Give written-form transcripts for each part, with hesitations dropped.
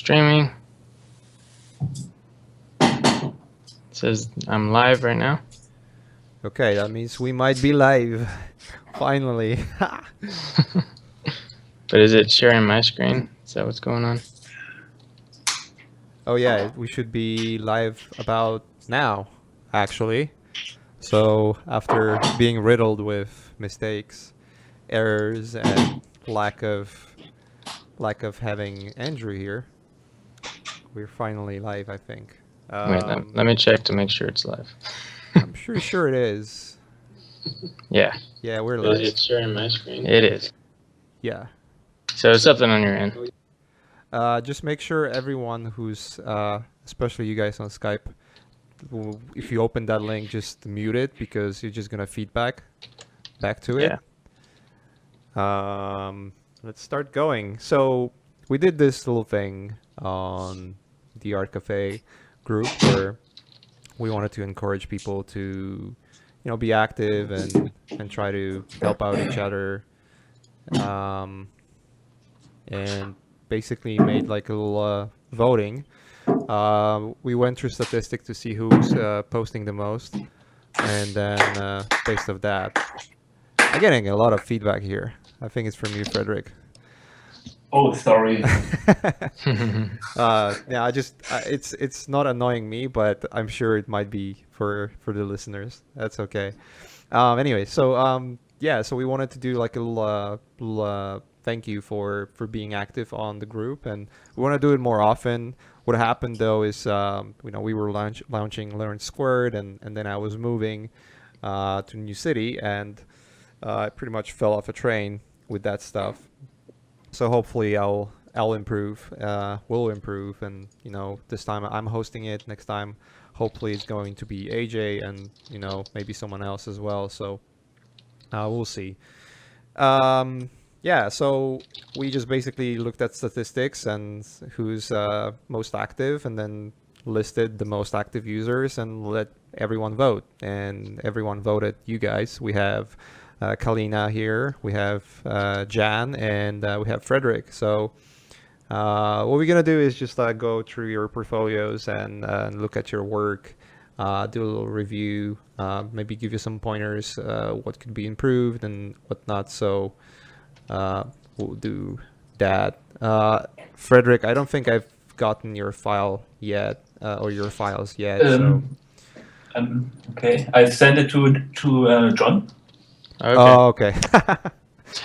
streaming. It says I'm live right now. Okay, that means we might be live. Finally. But is it sharing my screen? Is that what's going on? Oh yeah, we should be live about now, actually. So after being riddled with mistakes, errors, and lack of having Andrew here, we're finally live, I think. Wait, let me check to make sure it's live. I'm pretty sure it is. Yeah. Yeah, we're Is live. it sharing my screen? It is. Yeah. So it's something on your end. Just make sure everyone who's, especially you guys on Skype, if you open that link, just mute it because you're just gonna feedback back to it. Let's start going. So we did this little thing on the Art Cafe group where we wanted to encourage people to, be active and try to help out each other. And basically made like a little voting. We went through statistics to see who's posting the most, and then based off that, I'm getting a lot of feedback here. I think it's from you, Frederick. Oh, sorry. Yeah, it's not annoying me, but I'm sure it might be for the listeners. That's okay. Anyway, so yeah, so we wanted to do like a little thank you for being active on the group, and we want to do it more often. What happened though is we were launching Learn Squared, and then I was moving to a new city, and I pretty much fell off a train with that stuff. So hopefully I'll improve, will improve, and this time I'm hosting it. Next time, hopefully it's going to be AJ and maybe someone else as well. So we'll see. Yeah, so we just basically looked at statistics and who's most active, and then listed the most active users and let everyone vote. And everyone voted you guys. We have Kalina here, we have Jan, and we have Frederick. So what we're gonna do is just go through your portfolios and look at your work, do a little review, maybe give you some pointers, what could be improved and whatnot. So we'll do that. Frederick, I don't think I've gotten your file yet, or your files yet. Okay, I sent it to John. Okay. Oh, okay.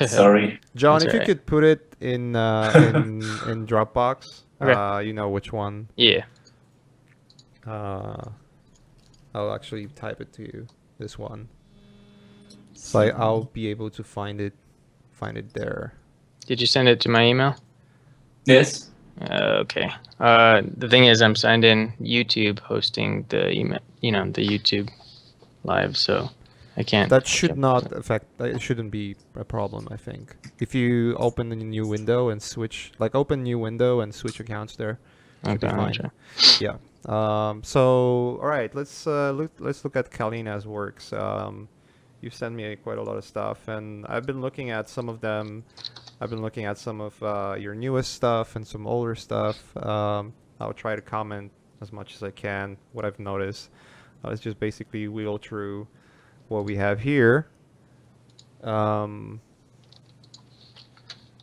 Sorry, John, That's if you right. could put it in in Dropbox, Okay. you know which one. Yeah. I'll actually type it to you. This one. So I'll be able to find it there. Did you send it to my email? Yes. Okay. The thing is, I'm signed in YouTube hosting the email, the YouTube live, so I can't. That should not affect. It shouldn't be a problem, I think. If you open a new window and switch, open new window and switch accounts there, should be Okay, fine. gotcha. Yeah. So all right, let's look at Kalina's works. You've sent me quite a lot of stuff, and I've been looking at some of them. I've been looking at some of your newest stuff and some older stuff. I'll try to comment as much as I can what I've noticed. Let's just basically wheel through what we have here. So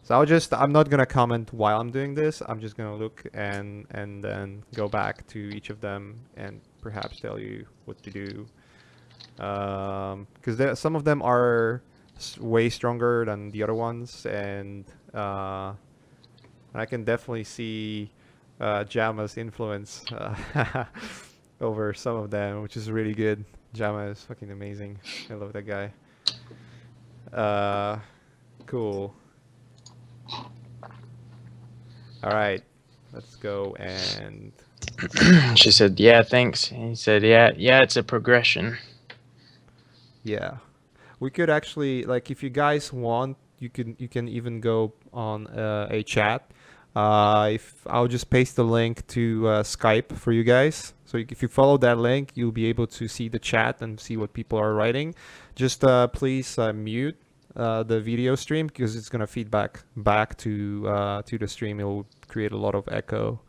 I'm not gonna comment while I'm doing this. I'm just gonna look and then go back to each of them and perhaps tell you what to do. Because some of them are way stronger than the other ones, and I can definitely see Jama's influence over some of them, which is really good. Jama is fucking amazing. I love that guy. Cool. All right, let's go. And She said, "Yeah, thanks." And he said, "Yeah, it's a progression." yeah, we could actually, if you guys want, you can even go on a chat. If I'll just paste the link to Skype for you guys. So if you follow that link, you'll be able to see the chat and see what people are writing. Just please mute the video stream because it's gonna feedback back to the stream. It will create a lot of echo.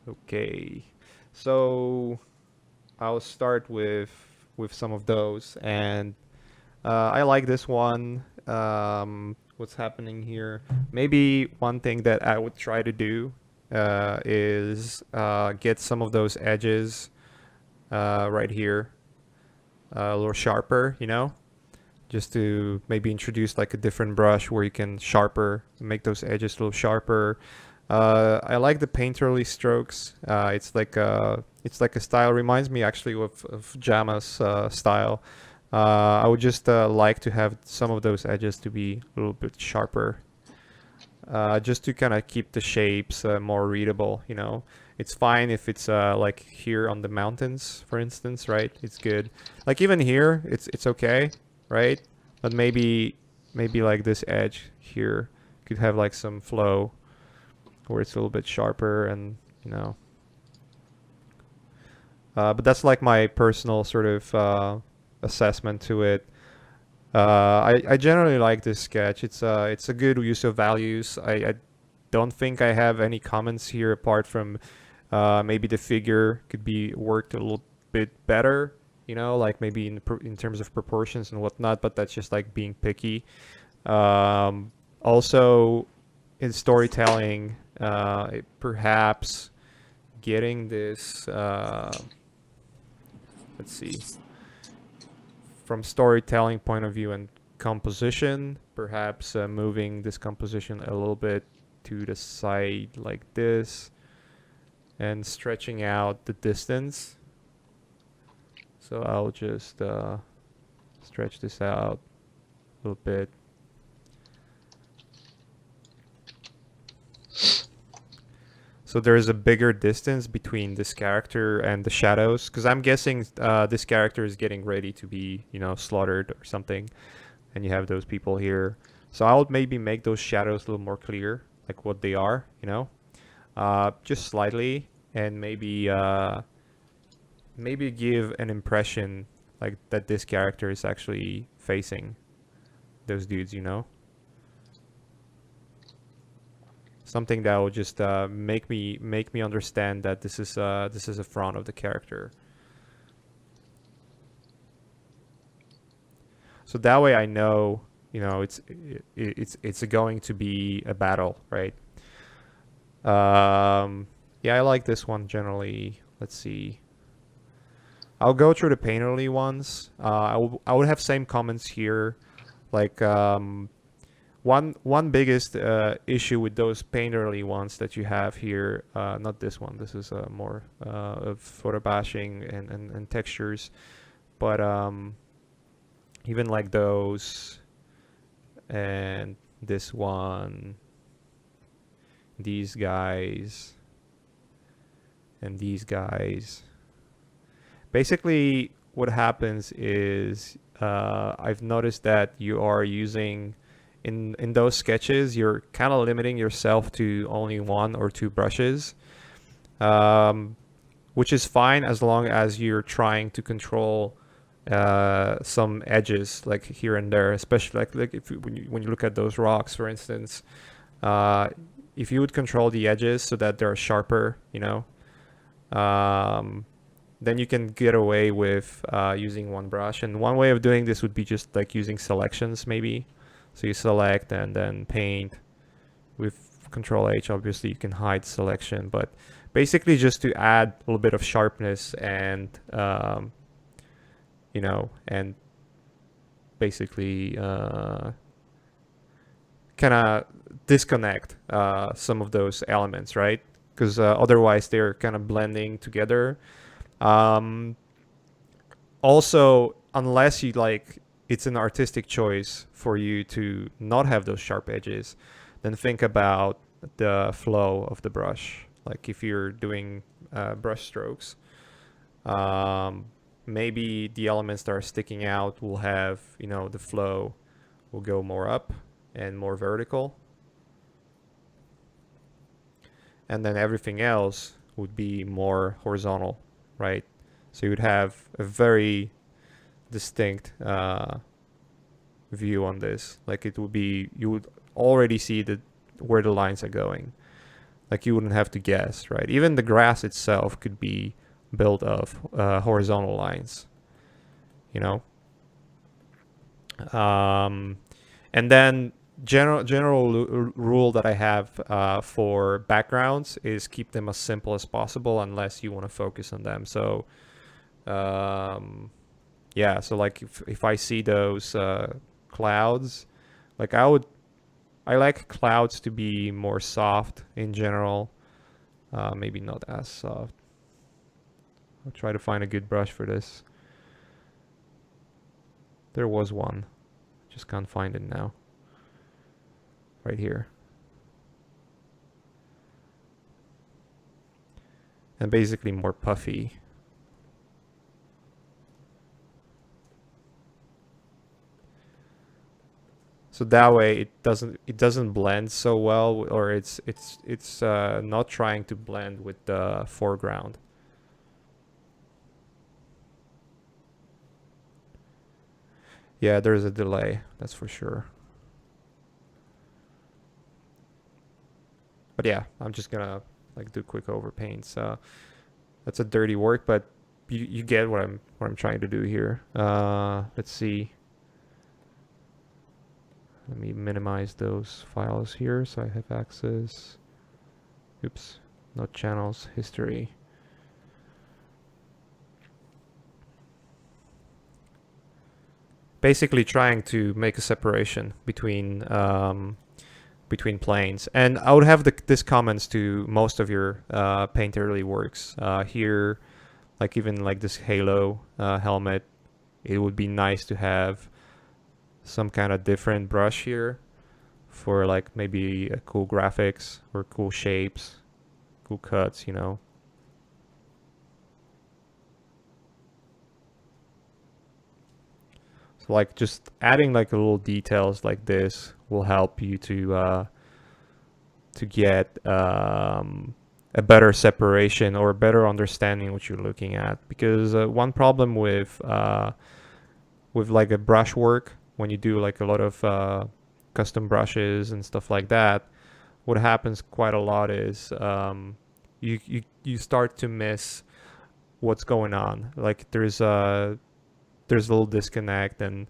Okay, so I'll start with some of those, and I like this one. What's happening here? Maybe one thing that I would try to do is get some of those edges right here a little sharper, you know, just to maybe introduce like a different brush where you can make those edges a little sharper. I like the painterly strokes. It's like a style, reminds me actually of Jama's style. I would just like to have some of those edges to be a little bit sharper, just to kind of keep the shapes more readable, you know. It's fine if it's like here on the mountains, for instance, right? It's good. Like even here, it's okay, right? But maybe like this edge here could have like some flow where it's a little bit sharper, and you know. But that's like my personal sort of assessment to it. I generally like this sketch. It's a good use of values. I don't think I have any comments here apart from maybe the figure could be worked a little bit better, you know, like maybe in terms of proportions and whatnot, but that's just like being picky. Also, in storytelling, perhaps getting this, let's see, from storytelling point of view and composition, perhaps moving this composition a little bit to the side like this and stretching out the distance. So I'll just stretch this out a little bit. So there's a bigger distance between this character and the shadows, because I'm guessing this character is getting ready to be, you know, slaughtered or something, and you have those people here. So I'll maybe make those shadows a little more clear, like what they are, you know, just slightly, and maybe give an impression like that this character is actually facing those dudes, you know. Something that will just make me understand that this is a front of the character. So that way I know, you know, it's going to be a battle, right? Yeah, I like this one generally. Let's see. I'll go through the painterly ones. I would have same comments here, like one biggest issue with those painterly ones that you have here, not this one, this is more of photo bashing and textures, but even like those and this one, these guys and these guys. Basically what happens is I've noticed that you are using in those sketches, you're kind of limiting yourself to only one or two brushes, which is fine as long as you're trying to control some edges like here and there, especially like if when you look at those rocks, for instance, if you would control the edges so that they're sharper, you know, then you can get away with using one brush. And one way of doing this would be just like using selections maybe. So you select and then paint with Control H. Obviously you can hide selection, but basically just to add a little bit of sharpness and you know, and basically kind of disconnect some of those elements, right? Because otherwise they're kind of blending together. Also, unless you like, it's an artistic choice for you to not have those sharp edges, then think about the flow of the brush. Like if you're doing brush strokes, maybe the elements that are sticking out will have, you know, the flow will go more up and more vertical. And then everything else would be more horizontal, right? So you would have a very distinct view on this. Like it would be, you would already see where the lines are going. Like you wouldn't have to guess, right? Even the grass itself could be built of horizontal lines, you know. And then general rule that I have for backgrounds is keep them as simple as possible unless you want to focus on them. So yeah, so like if I see those clouds, like I like clouds to be more soft in general, maybe not as soft. I'll try to find a good brush for this. There was one, just can't find it now. Right here. And basically more puffy. So that way it doesn't blend so well, or it's not trying to blend with the foreground. Yeah, there's a delay, that's for sure. But yeah, I'm just gonna like do quick overpaints. That's a dirty work, but you get what I'm trying to do here. Let's see. Let me minimize those files here so I have access. Oops, not channels, history. Basically trying to make a separation between planes. And I would have this comments to most of your paint early works. Here, like even like this halo helmet, it would be nice to have some kind of different brush here for like maybe cool graphics or cool shapes, cool cuts, you know. So like just adding like little details like this will help you to get a better separation or a better understanding what you're looking at. Because one problem with like a brush work, when you do like a lot of custom brushes and stuff like that, what happens quite a lot is you start to miss what's going on. Like there's a little disconnect, and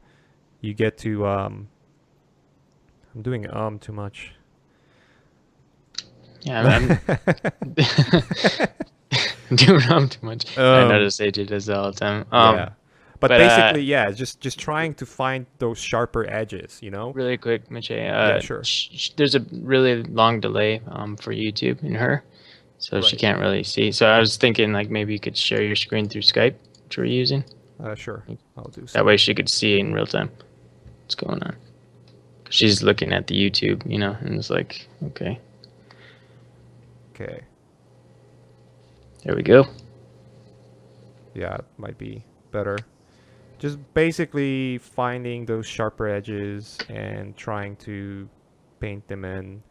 you get to I'm doing too much. Yeah, I'm doing too much. I notice AJ does that all the time. Yeah. But but, basically, yeah, just trying to find those sharper edges, you know? really quick, McKay. Yeah, sure. There's a really long delay for YouTube in her, so she Right. can't really see. So I was thinking like maybe you could share your screen through Skype, which we're using. Sure. I'll do so. That way she could see in real time what's going on. She's looking at the YouTube, you know, and it's like, okay, Okay. there we go. Yeah, it might be better. Just basically finding those sharper edges and trying to paint them in.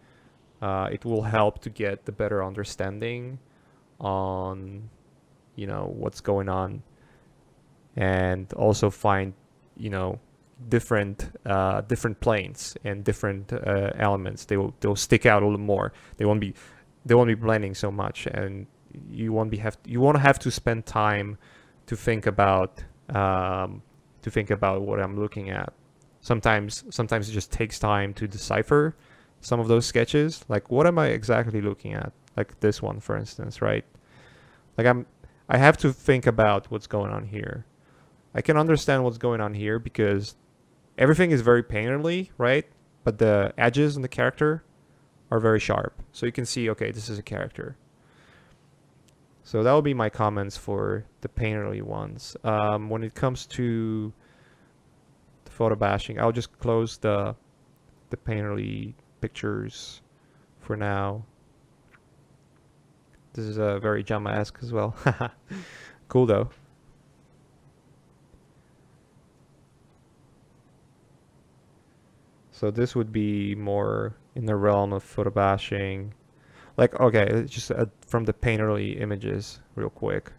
It will help to get the better understanding on, you know, what's going on, and also find, you know, different planes and different elements. They'll stick out a little more. They won't be blending so much, and you won't have to spend time to think about what I'm looking at. Sometimes it just takes time to decipher some of those sketches. Like, what am I exactly looking at? Like this one, for instance, right? Like I have to think about what's going on here. I can understand what's going on here because everything is very painterly, right? But the edges and the character are very sharp. So you can see, okay, this is a character. So that will be my comments for the painterly ones. When it comes to the photo bashing, I'll just close the painterly pictures for now. This is a very Jama-esque as well. Cool though. So this would be more in the realm of photo bashing. Like, okay, just from the painterly images real quick.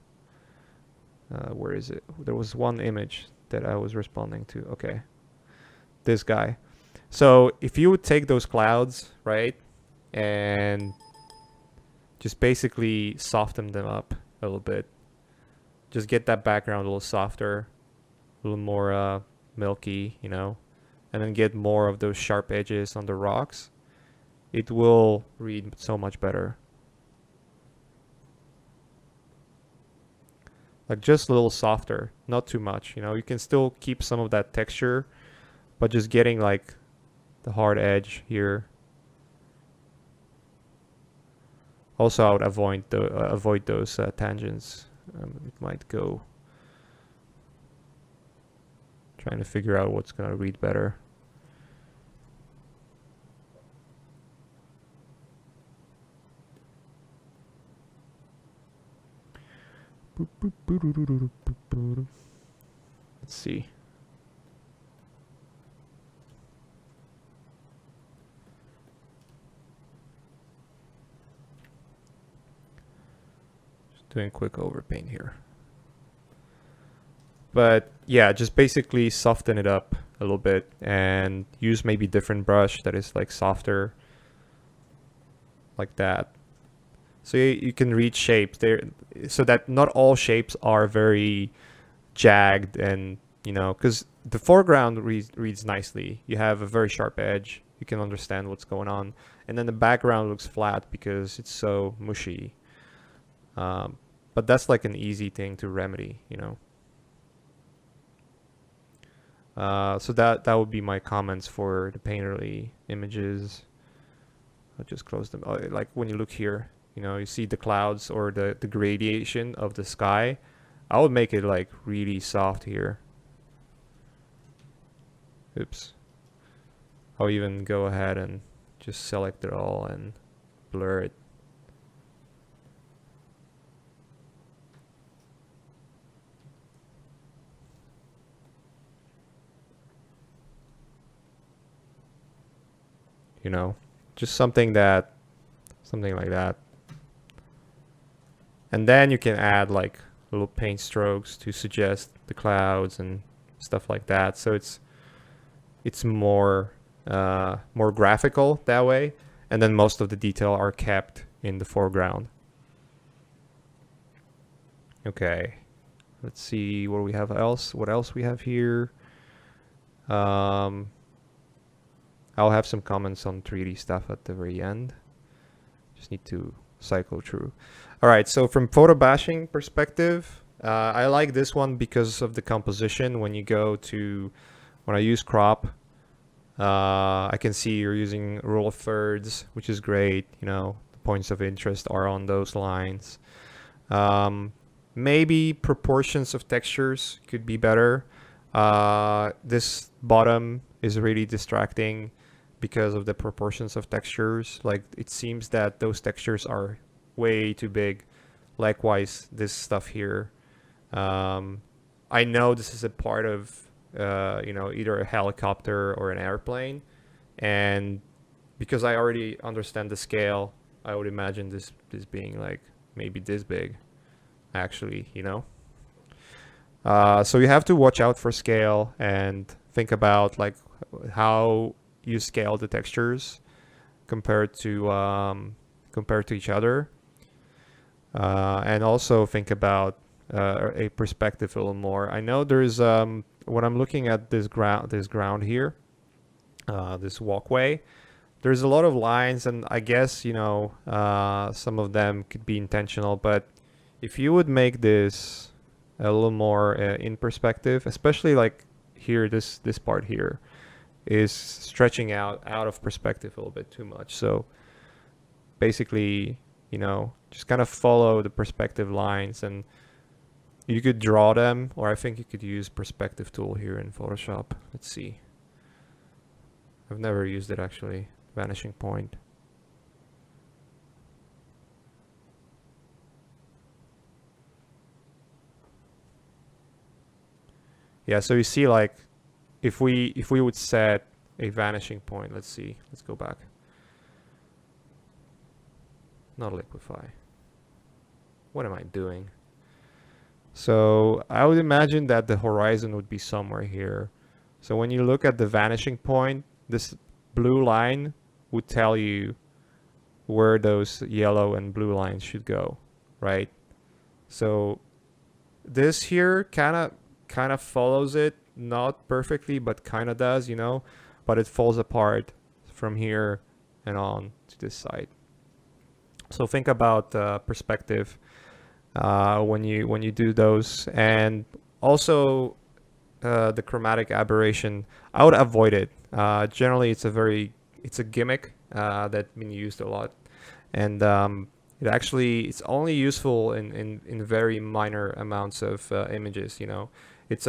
Where is it? There was one image that I was responding to. Okay. this guy. So if you would take those clouds, right, and just basically soften them up a little bit, just get that background a little softer, a little more milky, you know, and then get more of those sharp edges on the rocks, it will read so much better. Like just a little softer, not too much, you know. You can still keep some of that texture, but just getting like the hard edge here. Also, I would avoid those tangents. It might go. Trying to figure out what's gonna read better. Let's see. Just doing a quick overpaint here. But yeah, just basically soften it up a little bit and use maybe different brush that is like softer, like that. So you can read shapes there, so that not all shapes are very jagged, and you know, because the foreground reads nicely. You have a very sharp edge. You can understand what's going on, and then the background looks flat because it's so mushy. But that's like an easy thing to remedy, you know. So that would be my comments for the painterly images. I'll just close them. Like when you look here, you know, you see the clouds or the gradation of the sky. I would make it like really soft here. Oops. I'll even go ahead and just select it all and blur it. You know, just something like that. And then you can add like little paint strokes to suggest the clouds and stuff like that. So it's more graphical that way. And then most of the detail are kept in the foreground. Okay, let's see what we have else. What else we have here? I'll have some comments on 3D stuff at the very end. Just need to cycle through. All right, so from photo bashing perspective, I like this one because of the composition. When I use crop, I can see you're using rule of thirds, which is great. You know, the points of interest are on those lines. Maybe proportions of textures could be better. This bottom is really distracting because of the proportions of textures. Like it seems that those textures are way too big. Likewise, this stuff here. I know this is a part of you know, either a helicopter or an airplane, and because I already understand the scale, I would imagine this being like maybe this big, actually, you know. So you have to watch out for scale and think about like how you scale the textures compared to each other, and also think about a perspective a little more. I know there's when I'm looking at this ground here, this walkway, there's a lot of lines, and I guess, you know, some of them could be intentional, but if you would make this a little more in perspective, especially like here, this part here is stretching out of perspective a little bit too much. So basically, you know, just kind of follow the perspective lines, and you could draw them, or I think you could use perspective tool here in Photoshop. Let's see. I've never used it actually. Vanishing point. Yeah, so you see, like, if we would set a vanishing point, let's see, let's go back. Not liquefy. What am I doing? So I would imagine that the horizon would be somewhere here. So when you look at the vanishing point, this blue line would tell you where those yellow and blue lines should go, right? So this here kind of follows it, not perfectly, but kind of does, but it falls apart from here and on to this side. So think about perspective when you do those, and also the chromatic aberration. I would avoid it. Generally, it's a gimmick that's been used a lot, and it's only useful in very minor amounts of images. It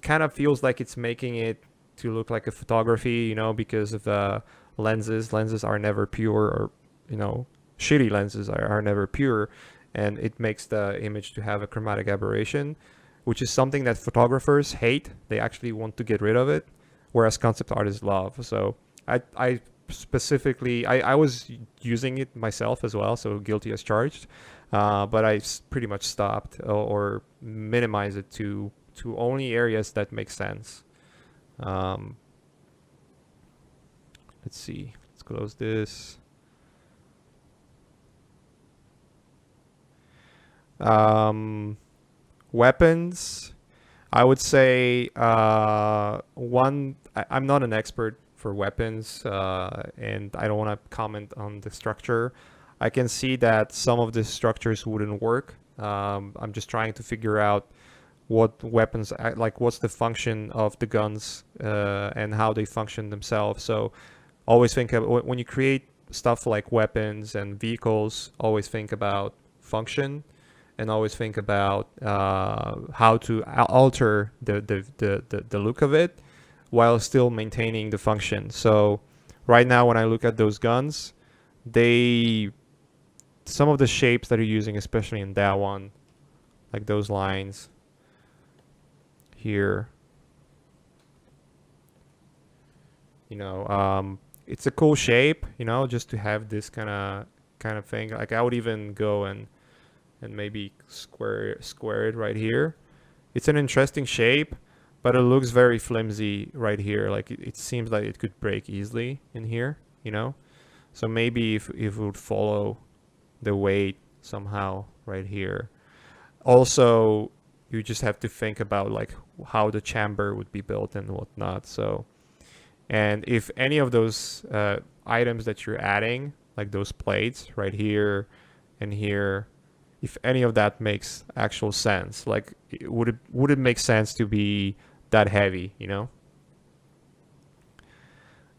kind of feels like it's making it to look like a photography, because of the lenses. Lenses are never pure, or shitty lenses are never pure, and it makes the image to have a chromatic aberration, which is something that photographers hate. They actually want to get rid of it, whereas concept artists love. So I specifically, I was using it myself as well, so guilty as charged, but I pretty much stopped or minimized it to only areas that make sense. Let's see, let's close this. Weapons, I would say I'm not an expert for weapons, and I don't want to comment on the structure. I can see that some of the structures wouldn't work. I'm just trying to figure out what weapons, like what's the function of the guns and how they function themselves. So always think of, when you create stuff like weapons and vehicles, always think about function, and always think about how to alter the look of it while still maintaining the function. So right now, when I look at those guns, some of the shapes that you're using, especially in that one, like those lines here, it's a cool shape, just to have this kind of thing. Like I would even go and maybe square it right here. It's an interesting shape, but it looks very flimsy right here. Like it seems like it could break easily in here, So maybe if it would follow the weight somehow right here. Also, you just have to think about like how the chamber would be built and whatnot. So, and if any of those items that you're adding, like those plates right here and here, if any of that makes actual sense, like would it make sense to be that heavy, All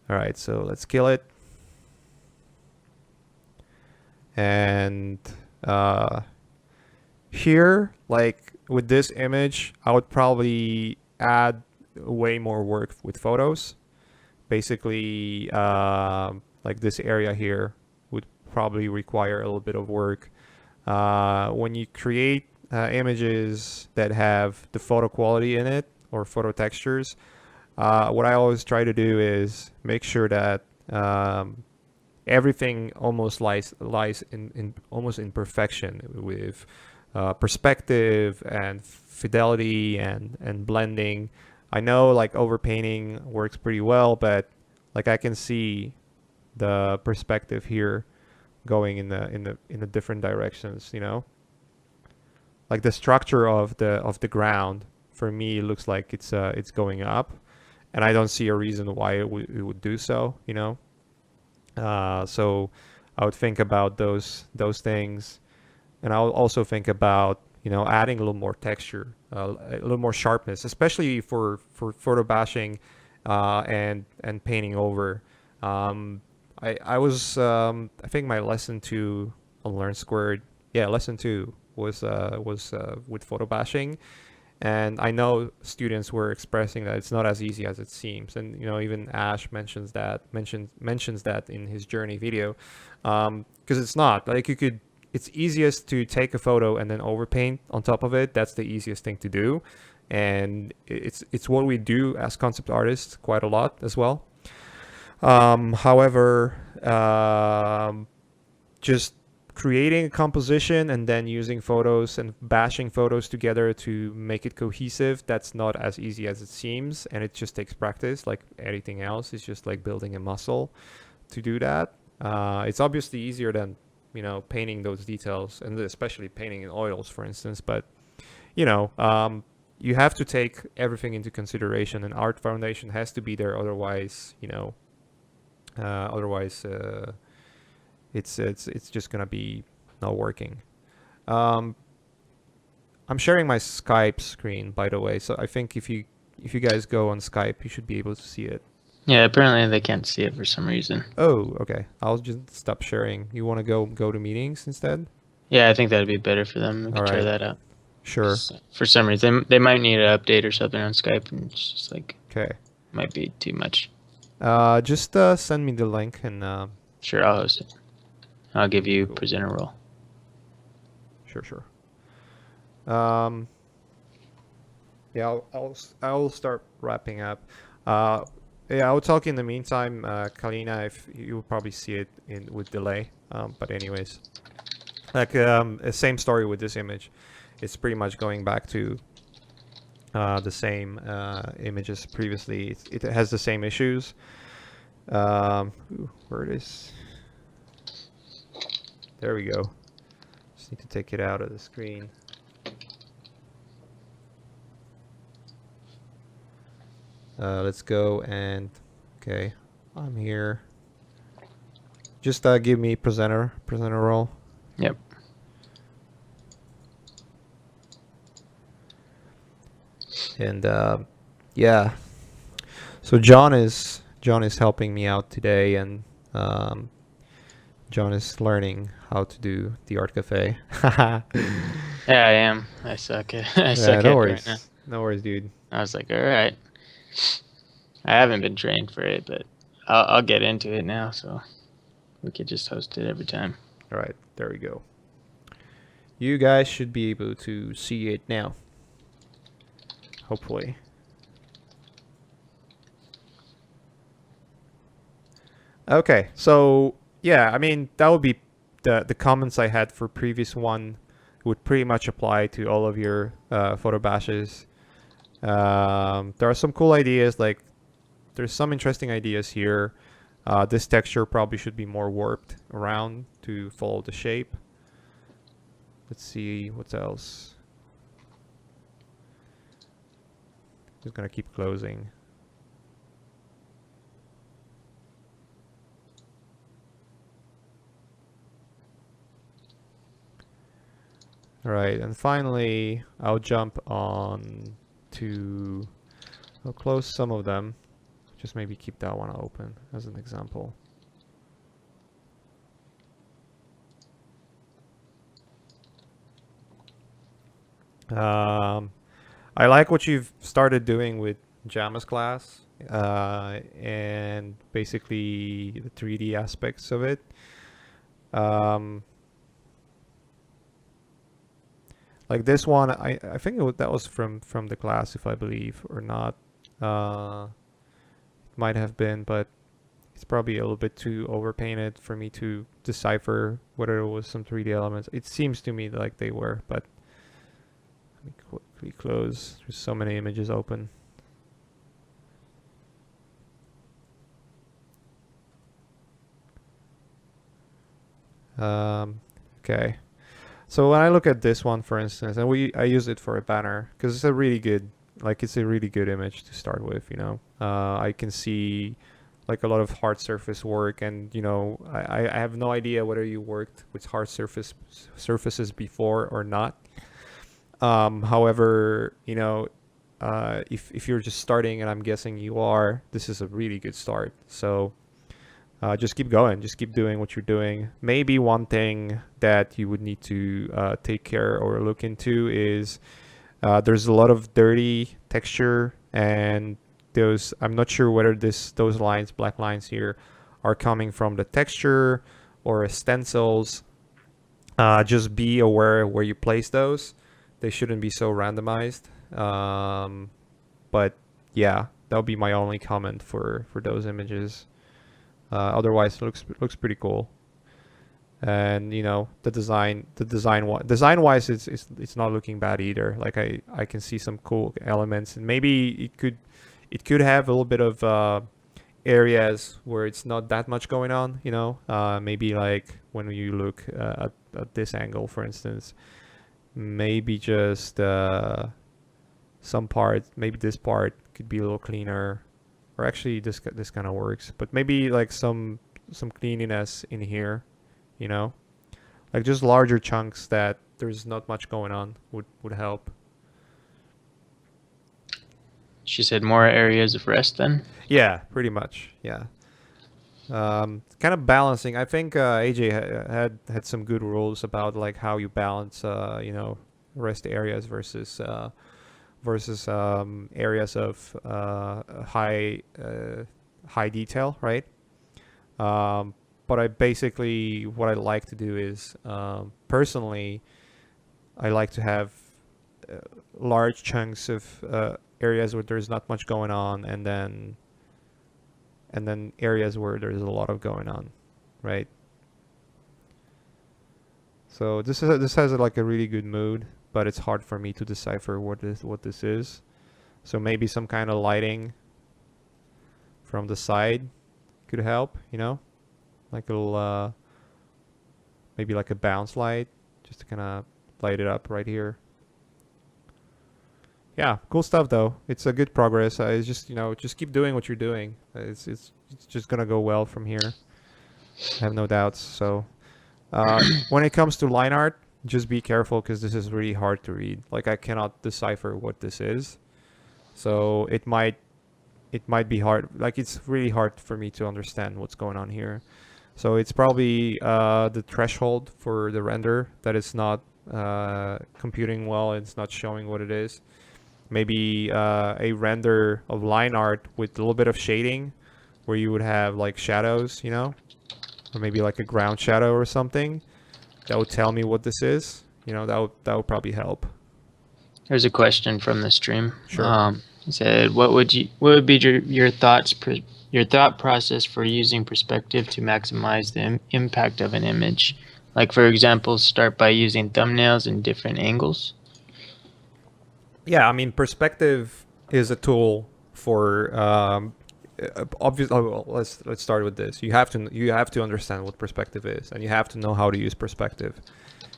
right, so let's kill it. And here, like with this image, I would probably add way more work with photos. Basically, like this area here would probably require a little bit of work. When you create images that have the photo quality in it or photo textures, what I always try to do is make sure that everything almost lies in almost in perfection, with perspective and fidelity and blending. I know like overpainting works pretty well, but like I can see the perspective here going in the different directions, Like the structure of the ground for me looks like it's going up, and I don't see a reason why it would do so, So I would think about those things, and I'll also think about adding a little more texture, a little more sharpness, especially for photo bashing and painting over. I think my lesson 2 on Learn Squared, lesson 2 was with photo bashing, and I know students were expressing that it's not as easy as it seems, and even Ash mentions that in his journey video, because it's not like it's easiest to take a photo and then overpaint on top of it. That's the easiest thing to do, and it's what we do as concept artists quite a lot as well. However, just creating a composition and then using photos and bashing photos together to make it cohesive, that's not as easy as it seems, and it just takes practice. Like anything else, it's just like building a muscle to do that. It's obviously easier than, you know, painting those details, and especially painting in oils, for instance. But, you know, you have to take everything into consideration, and art foundation has to be there. Otherwise, you know, it's just gonna be not working. I'm sharing my Skype screen, by the way. So I think if you guys go on Skype, you should be able to see it. Yeah, apparently they can't see it for some reason. Oh, okay. I'll just stop sharing. You want to go to meetings instead? Yeah, I think that'd be better for them. We could try Alright. that out. Sure. For some reason, they might need an update or something on Skype, and it's just like Okay. might be too much. Just send me the link and Sure, I'll host it. I'll give you Cool. presenter role. Sure. Yeah, I'll start wrapping up. Yeah, I'll talk in the meantime, Kalina, if you'll probably see it with delay. But anyways, like same story with this image. It's pretty much going back to the same images previously. It has the same issues. Where it is? There we go. Just need to take it out of the screen. Let's go and okay, I'm here. Just give me presenter role. Yep. And yeah, so John is helping me out today, and John is learning how to do the art cafe. Yeah, I am. I suck at I suck Yeah, at no it worries, right now. no worries, dude. I was like, all right. I haven't been trained for it, but I'll get into it now, so we could just host it every time. All right, there we go. You guys should be able to see it now. Hopefully. Okay, so yeah, I mean that would be the comments I had for previous one would pretty much apply to all of your photo bashes. There are some cool ideas, like there's some interesting ideas here. This texture probably should be more warped around to follow the shape. Let's see what else. Just gonna keep closing. All right, and finally, I'll jump on to. I'll close some of them. Just maybe keep that one open as an example. I like what you've started doing with Jama's class and basically the 3D aspects of it. Like this one, I think that was from the class, if I believe, or not. It might have been, but it's probably a little bit too overpainted for me to decipher whether it was some 3D elements. It seems to me like they were, but let me quickly close. There's so many images open. Okay. So when I look at this one, for instance, and I use it for a banner because it's a really good, it's a really good image to start with. You know, I can see like a lot of hard surface work, and you know, I have no idea whether you worked with hard surfaces before or not. However, you know, if you're just starting, and I'm guessing you are, this is a really good start. So. Just keep going. Just keep doing what you're doing. Maybe one thing that you would need to take care or look into is there's a lot of dirty texture, and I'm not sure whether those lines, black lines here, are coming from the texture or stencils. Just be aware where you place those. They shouldn't be so randomized. But yeah, that'll be my only comment for those images. Otherwise, it looks pretty cool. And design wise, it's not looking bad either. Like I can see some cool elements, and maybe it could have a little bit of areas where it's not that much going on. Maybe like when you look at this angle, for instance, maybe just some part, maybe this part could be a little cleaner, or actually this kind of works, but maybe like some cleanliness in here, you know, like just larger chunks that there's not much going on would help. She said more areas of rest then. Yeah, pretty much. Yeah. Kind of balancing. I think AJ had some good rules about like how you balance, rest areas versus areas of high detail, right? But what I like to do is, personally, I like to have large chunks of areas where there's not much going on, and then areas where there's a lot of going on, right? So this has like a really good mood, but it's hard for me to decipher what this is. So maybe some kind of lighting from the side could help, like a little maybe like a bounce light, just to kind of light it up right here. Yeah, cool stuff though. It's a good progress. It's just keep doing what you're doing. It's just gonna go well from here. I have no doubts. So when it comes to line art, just be careful because this is really hard to read. Like I cannot decipher what this is, so it might be hard. Like it's really hard for me to understand what's going on here. So it's probably the threshold for the render that it's not computing well. It's not showing what it is. Maybe a render of line art with a little bit of shading, where you would have like shadows, or maybe like a ground shadow or something. That would tell me what this is. That would probably help. There's a question from the stream. Sure. He said, "What would be your thought process for using perspective to maximize the impact of an image? Like, for example, start by using thumbnails in different angles." Yeah, I mean, perspective is a tool for obvious. Oh, well, let's start with this. You have to understand what perspective is, and you have to know how to use perspective.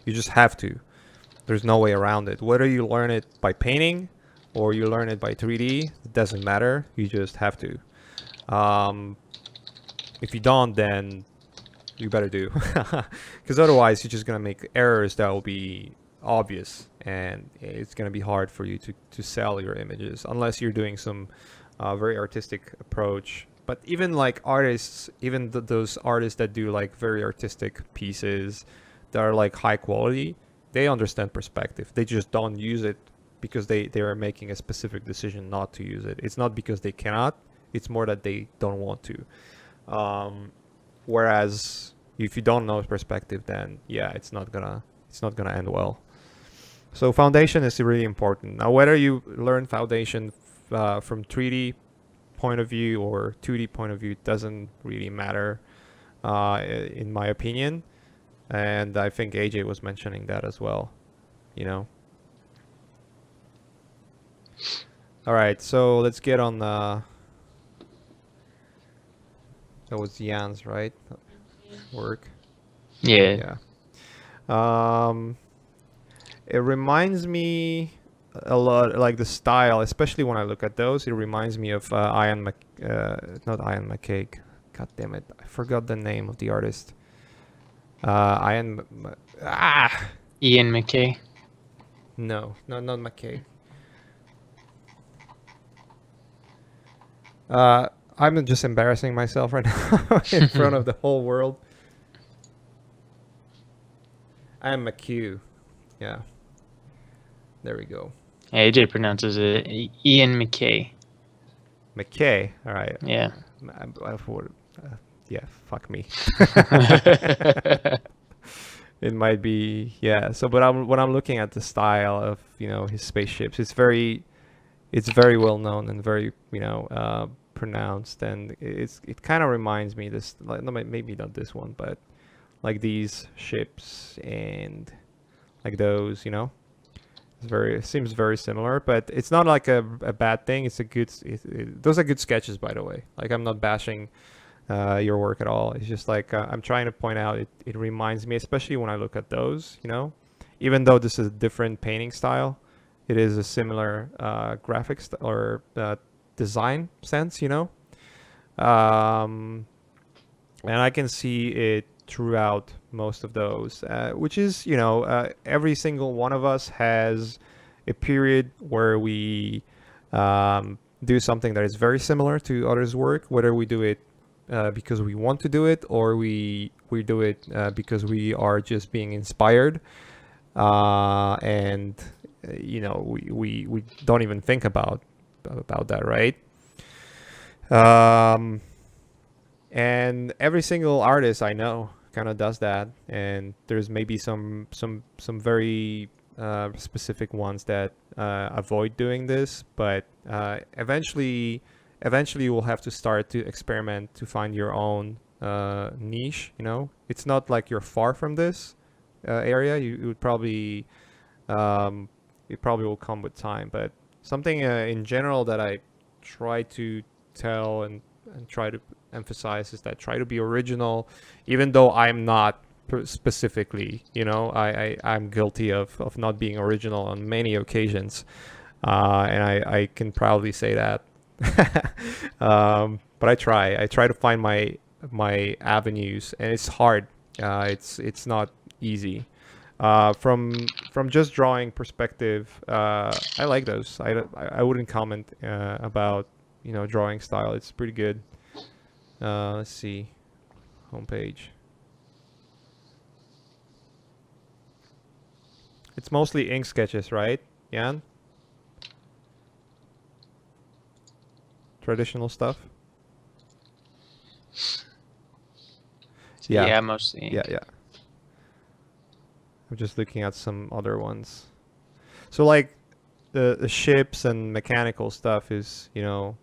You just have to. There's no way around it. Whether you learn it by painting or you learn it by 3D, it doesn't matter. You just have to. If you don't, then you better do, because otherwise you're just gonna make errors that will be obvious, and it's gonna be hard for you to sell your images unless you're doing some very artistic approach. But even like artists, even those artists that do like very artistic pieces that are like high quality, they understand perspective. They just don't use it because they are making a specific decision not to use it. It's not because they cannot. It's more that they don't want to. Whereas if you don't know perspective, then yeah, it's not gonna end well. So foundation is really important. Now, whether you learn foundation from 3D point of view or 2D point of view, doesn't really matter, in my opinion. And I think AJ was mentioning that as well. All right, so let's get on. That was Jan's, right? Work. Yeah. It reminds me a lot, like the style, especially when I look at those. It reminds me of not Ian McKay. God damn it, I forgot the name of the artist. Ian McKay. No, not McKay. I'm just embarrassing myself right now in front of the whole world. Ian McHugh. Yeah. There we go. AJ pronounces it Ian McKay. McKay. All right. Yeah. Yeah. Fuck me. It might be, yeah. So, but when I'm looking at the style of his spaceships, it's very well known and very pronounced, and it kind of reminds me this, like, no, maybe not this one, but like these ships and like those, you know. It seems very similar, but it's not like a bad thing. It's a good. Those are good sketches, by the way. Like I'm not bashing your work at all. It's just like I'm trying to point out. It reminds me, especially when I look at those. You know, even though this is a different painting style, it is a similar or design sense. You know, and I can see it throughout most of those, which is, you know, every single one of us has a period where we do something that is very similar to others' work, whether we do it because we want to do it or we do it because we are just being inspired, and you know, we don't even think about that, right? Um, and every single artist I know kind of does that, and there's maybe some very specific ones that avoid doing this, but eventually you will have to start to experiment to find your own niche. You know, it's not like you're far from this area. You would probably it probably will come with time, but something in general that I try to tell and try to emphasize is that try to be original, even though I'm not specifically, you know, I'm guilty of not being original on many occasions, and I can proudly say that. But I try to find my avenues, and it's hard. It's not easy. From just drawing perspective, I like those. I wouldn't comment about, you know, drawing style. It's pretty good. Let's see, homepage. It's mostly ink sketches, right, Jan? Traditional stuff. Yeah. Yeah, mostly ink. Yeah. I'm just looking at some other ones. So like the ships and mechanical stuff is, you know,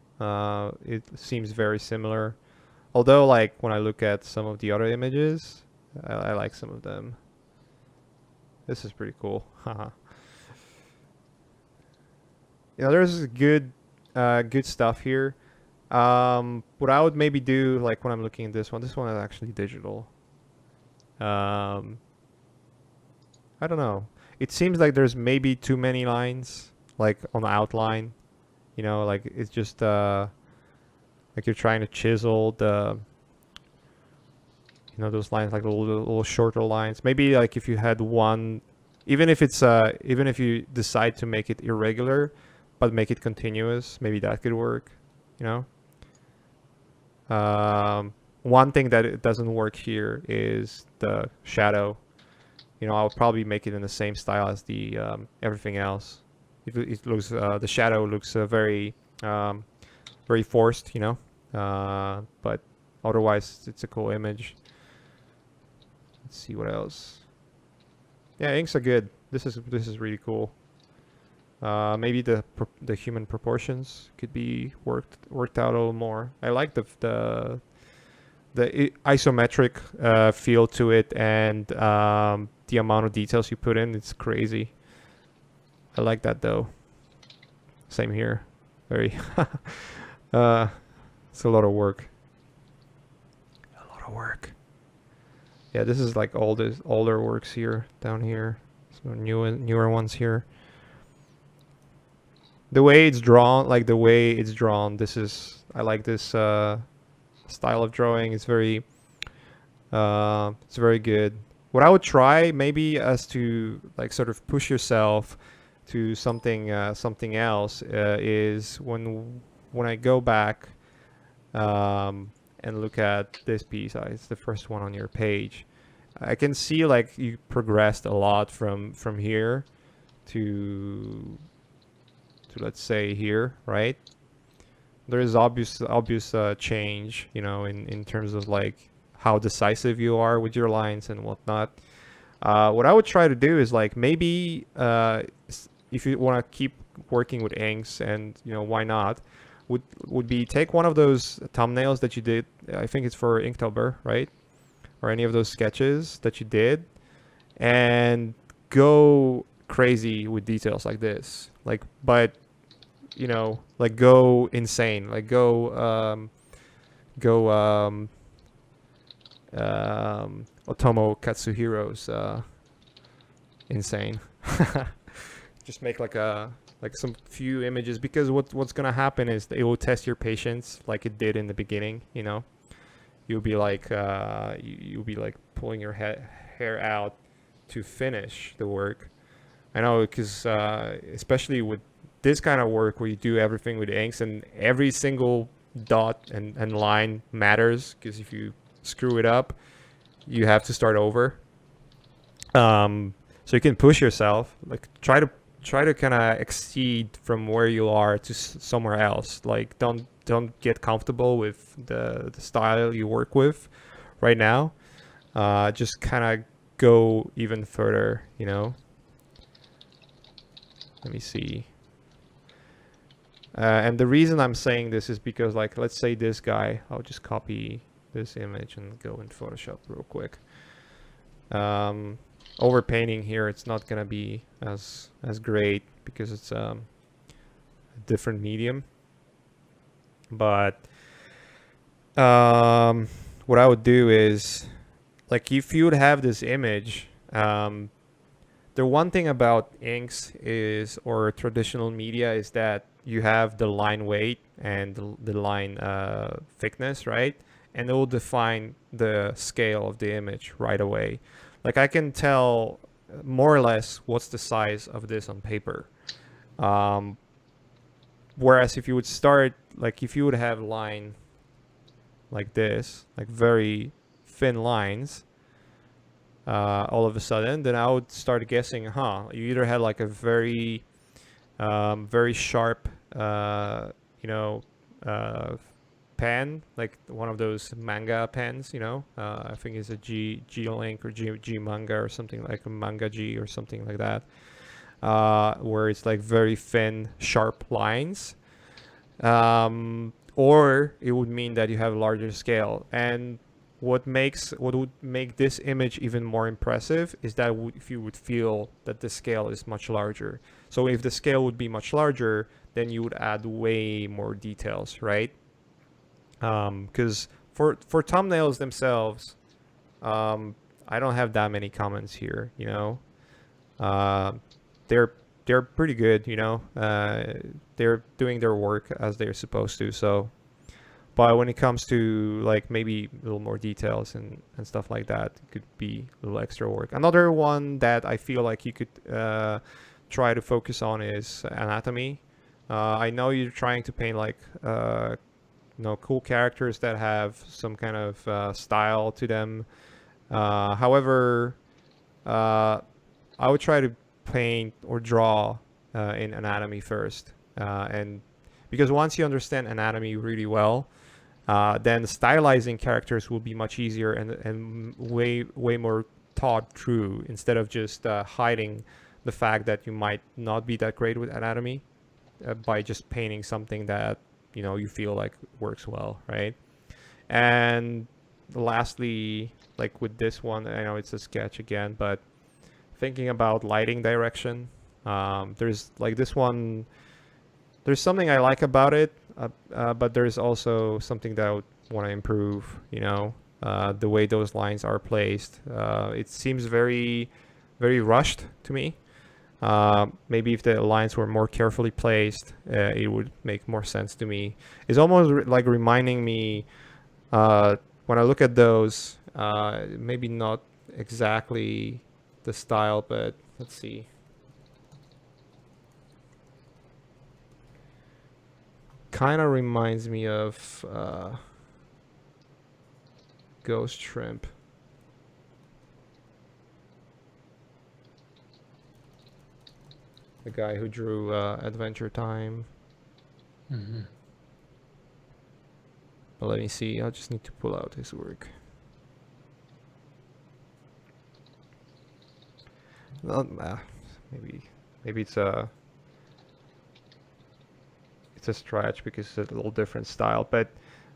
it seems very similar. Although, like, when I look at some of the other images, I like some of them. This is pretty cool. Haha. You know, there's good stuff here. What I would maybe do, like when I'm looking at this one is actually digital. I don't know. It seems like there's maybe too many lines, like on the outline. You know, like it's just like you're trying to chisel the, you know, those lines, like little shorter lines. Maybe like if you had one, even if you decide to make it irregular, but make it continuous, maybe that could work. You know. One thing that it doesn't work here is the shadow. You know, I'll probably make it in the same style as the everything else. It looks the shadow looks very very forced, you know. But otherwise, it's a cool image. Let's see what else. Yeah, inks are good. This is really cool. Maybe the human proportions could be worked out a little more. I like the isometric feel to it, and the amount of details you put in. It's crazy. I like that though. Same here. Very. It's a lot of work. A lot of work. Yeah, this is like all the older works here down here. Some newer ones here. The way it's drawn, this is, I like this style of drawing. It's very good. What I would try maybe as to like sort of push yourself to something else is when I go back and look at this piece. It's the first one on your page. I can see like you progressed a lot from here to let's say here, right? There is obvious change, you know, in terms of like how decisive you are with your lines and whatnot. What I would try to do is like maybe if you want to keep working with inks, and you know, why not, would be take one of those thumbnails that you did. I think it's for Inktober, right? or any of those sketches that you did, and go crazy with details like this. Like, but like go insane. Like go Otomo Katsuhiro's insane. Just make like some few images, because what's gonna happen is it will test your patience like it did in the beginning. You'll be like you'll be like pulling your hair out to finish the work. I know, because especially with this kind of work where you do everything with inks, and every single dot and line matters, because if you screw it up, you have to start over. So you can push yourself, like try to kind of exceed from where you are to somewhere else. Like don't get comfortable with the style you work with right now. Just kind of go even further. Let me see. And the reason I'm saying this is because, like, let's say this guy, I'll just copy this image and go in Photoshop real quick. Overpainting here, it's not gonna be as great because it's a different medium. But what I would do is, like, if you would have this image, the one thing about inks is, or traditional media, is that you have the line weight and the line thickness, right? And it will define the scale of the image right away. Like, I can tell more or less what's the size of this on paper. Whereas if you would start, like, if you would have line like this, like very thin lines, all of a sudden, then I would start guessing, you either had like a very sharp, pen, like one of those manga pens, I think it's a G Link or G Manga, or something like a Manga G or something like that, where it's like very thin, sharp lines. Or it would mean that you have a larger scale. And what would make this image even more impressive is that if you would feel that the scale is much larger. So if the scale would be much larger, then you would add way more details, right? Because for thumbnails themselves, I don't have that many comments here. They're pretty good. They're doing their work as they're supposed to. So. But when it comes to, like, maybe a little more details and stuff like that, it could be a little extra work. Another one that I feel like you could try to focus on is anatomy. I know you're trying to paint like cool characters that have some kind of style to them. However, I would try to paint or draw in anatomy first, and because once you understand anatomy really well, then stylizing characters will be much easier and way more thought through, instead of just hiding the fact that you might not be that great with anatomy by just painting something that you feel like works well, right? And lastly, like with this one, I know it's a sketch again, but thinking about lighting direction, there's like this one. There's something I like about it, but there's also something that I would want to improve. The way those lines are placed. It seems very, very rushed to me. Maybe if the lines were more carefully placed, it would make more sense to me. It's almost like reminding me, when I look at those, maybe not exactly the style, but let's see. Kind of reminds me of Ghost Shrimp. The guy who drew Adventure Time. Mm-hmm. But let me see. I just need to pull out his work. Maybe it's a stretch because it's a little different style. But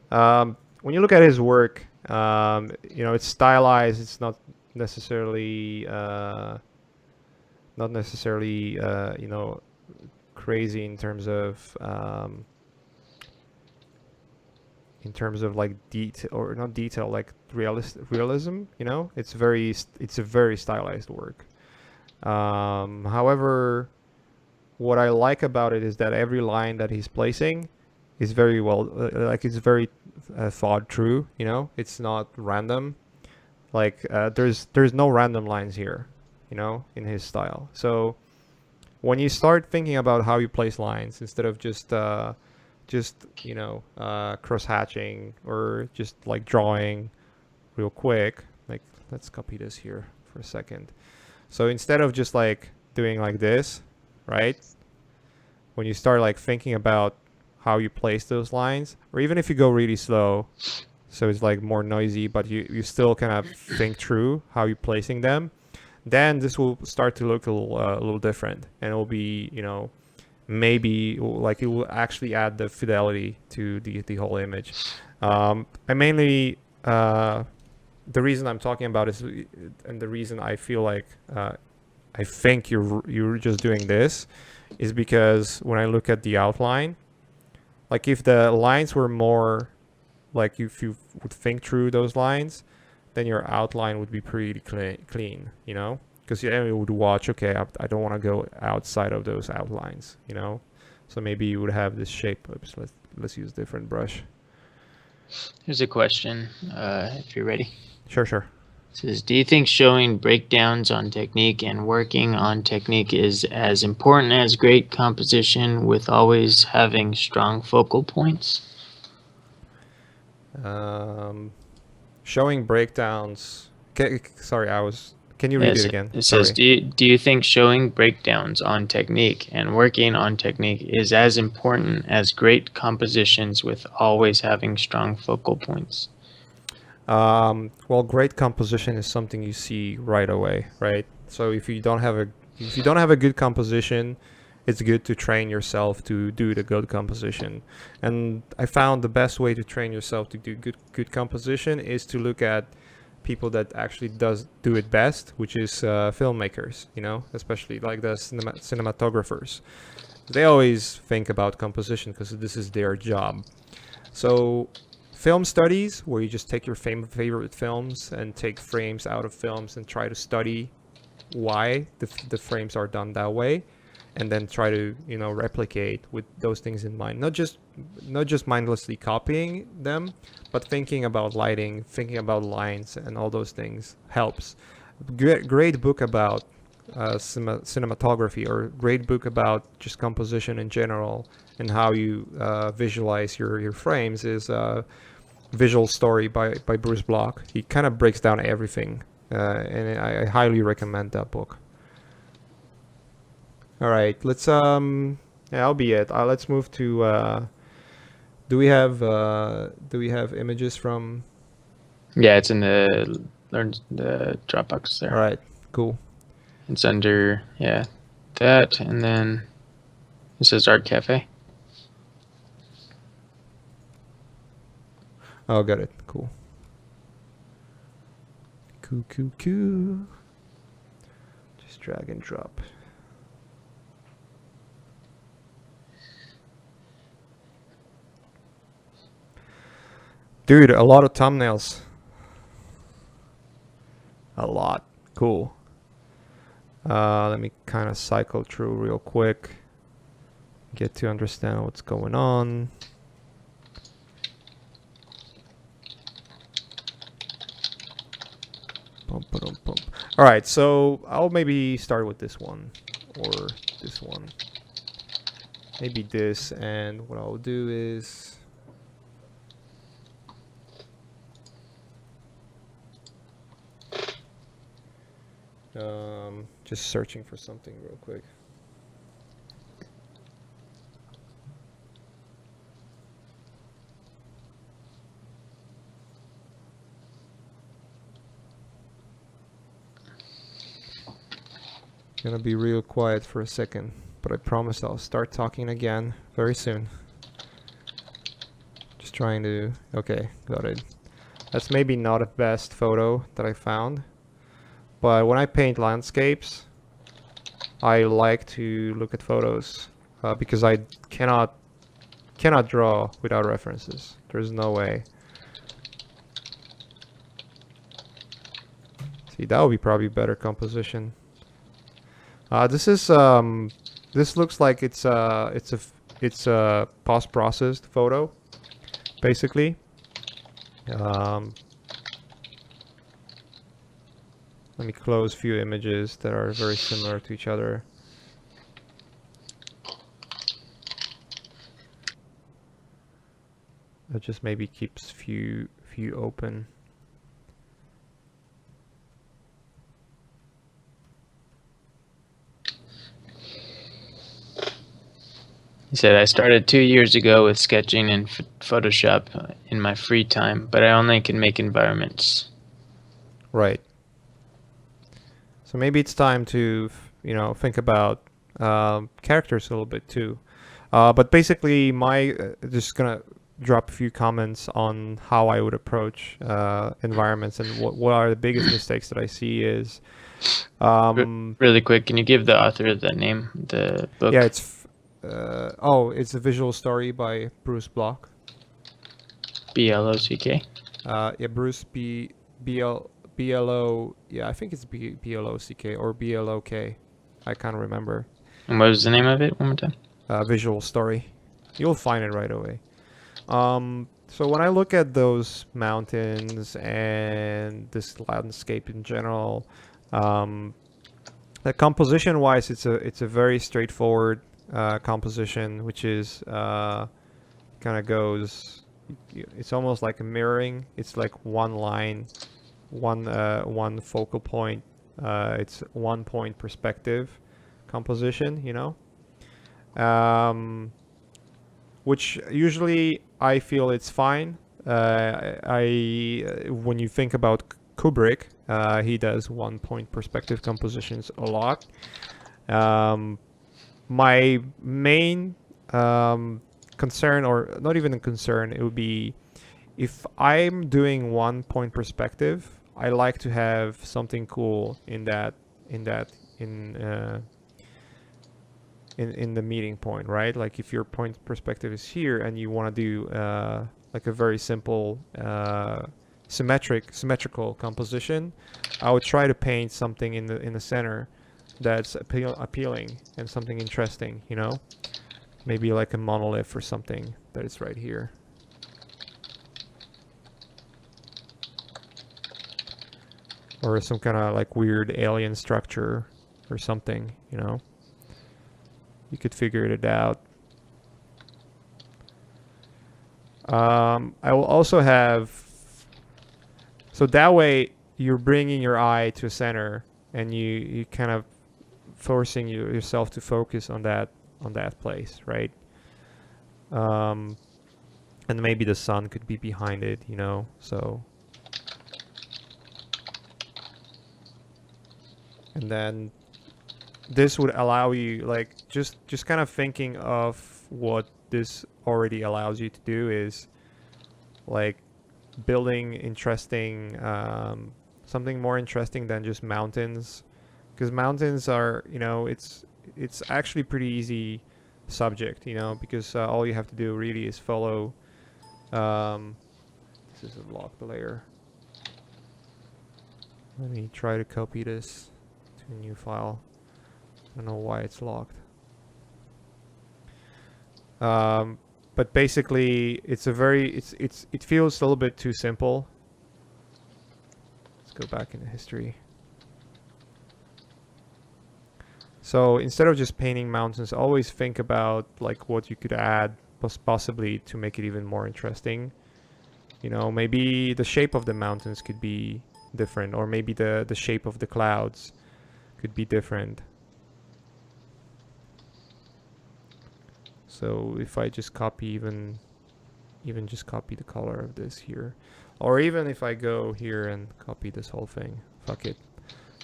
when you look at his work, It's stylized. It's not necessarily crazy in terms of like detail, or not detail, like realism. It's a very stylized work. However, what I like about it is that every line that he's placing is very well, it's very thought through. It's not random. Like there's no random lines here, in his style. So when you start thinking about how you place lines instead of just cross hatching or just like drawing real quick, like let's copy this here for a second. So instead of just like doing like this, right? When you start like thinking about how you place those lines, or even if you go really slow, so it's like more noisy, but you still kind of think through how you're placing them, then this will start to look a little different, and it will be, maybe like it will actually add the fidelity to the whole image. I mainly the reason I'm talking about is, and the reason I feel like I think you're just doing this, is because when I look at the outline, like if the lines were more, like if you would think through those lines, then your outline would be pretty clean, because you would watch, okay, I don't want to go outside of those outlines, so maybe you would have this shape. Oops, let's use different brush. Here's a question, if you're ready. Sure. It says, do you think showing breakdowns on technique and working on technique is as important as great composition with always having strong focal points? Showing breakdowns. Sorry, Can you read it again? It says, do you think showing breakdowns on technique and working on technique is as important as great compositions with always having strong focal points? Well, great composition is something you see right away, right? So if you don't have a good composition, it's good to train yourself to do the good composition. And I found the best way to train yourself to do good composition is to look at people that actually do it best, which is filmmakers, especially like the cinematographers. They always think about composition because this is their job. So film studies, where you just take your favorite films and take frames out of films and try to study why the frames are done that way, and then try to replicate with those things in mind. Not just mindlessly copying them, but thinking about lighting, thinking about lines, and all those things helps. Great book about cinematography, or great book about just composition in general and how you visualize your frames is Visual Story by Bruce Bloch. He kind of breaks down everything, and I highly recommend that book. All right, let's that'll be it. Let's move to do we have images from? Yeah, it's in the Dropbox there. All right, cool. It's under that, and then it says Art Cafe. Oh, got it. Cool. Cool. Just drag and drop. Dude, a lot of thumbnails. A lot. Cool. Let me kind of cycle through real quick. Get to understand what's going on. All right, so I'll maybe start with this one, or this one. Maybe this, and what I'll do is just searching for something real quick. Gonna be real quiet for a second, but I promise I'll start talking again very soon. Just trying to... Okay, got it. That's maybe not a best photo that I found, but when I paint landscapes, I like to look at photos because I cannot draw without references. There's no way. See, that would be probably better composition. This looks like it's a post-processed photo, basically. Let me close a few images that are very similar to each other. That just maybe keeps few open. He said, I started 2 years ago with sketching in Photoshop in my free time, but I only can make environments. Right. So maybe it's time to, think about characters a little bit too. But basically, just gonna drop a few comments on how I would approach environments, and what are the biggest mistakes that I see is. Really quick, can you give the author of that name, the book? Yeah, it's a visual story by Bruce Block. BLOCK. Yeah, Bruce BLO. Yeah, I think it's BLOCK or BLOK. I can't remember. And what was the name of it? One more time. Visual story. You'll find it right away. So when I look at those mountains and this landscape in general, the composition wise, it's a very straightforward composition, which is kind of goes. It's almost like a mirroring. It's like one line, one focal point. It's 1 point perspective composition, which usually I feel it's fine. When you think about Kubrick, he does 1 point perspective compositions a lot. My main concern, or not even a concern, it would be if I'm doing 1 point perspective, I like to have something cool in the meeting point, right? Like if your point perspective is here and you want to do like a very simple symmetrical composition, I would try to paint something in the center that's appealing and something interesting, maybe like a monolith or something that is right here. Or some kind of like weird alien structure or something, You could figure it out. I will also have, so that way you're bringing your eye to a center and you kind of forcing yourself to focus on that place, right? And maybe the sun could be behind it, so. And then this would allow you, like, just kind of thinking of what this already allows you to do is like building interesting something more interesting than just mountains, because mountains are, it's actually pretty easy subject, because all you have to do really is follow this is a locked layer. Let me try to copy this to a new file. I don't know why it's locked. But basically, it feels a little bit too simple. Let's go back into history. So instead of just painting mountains, always think about like what you could add possibly to make it even more interesting. Maybe the shape of the mountains could be different, or maybe the shape of the clouds could be different. So if I just copy even just copy the color of this here, or even if I go here and copy this whole thing, fuck it,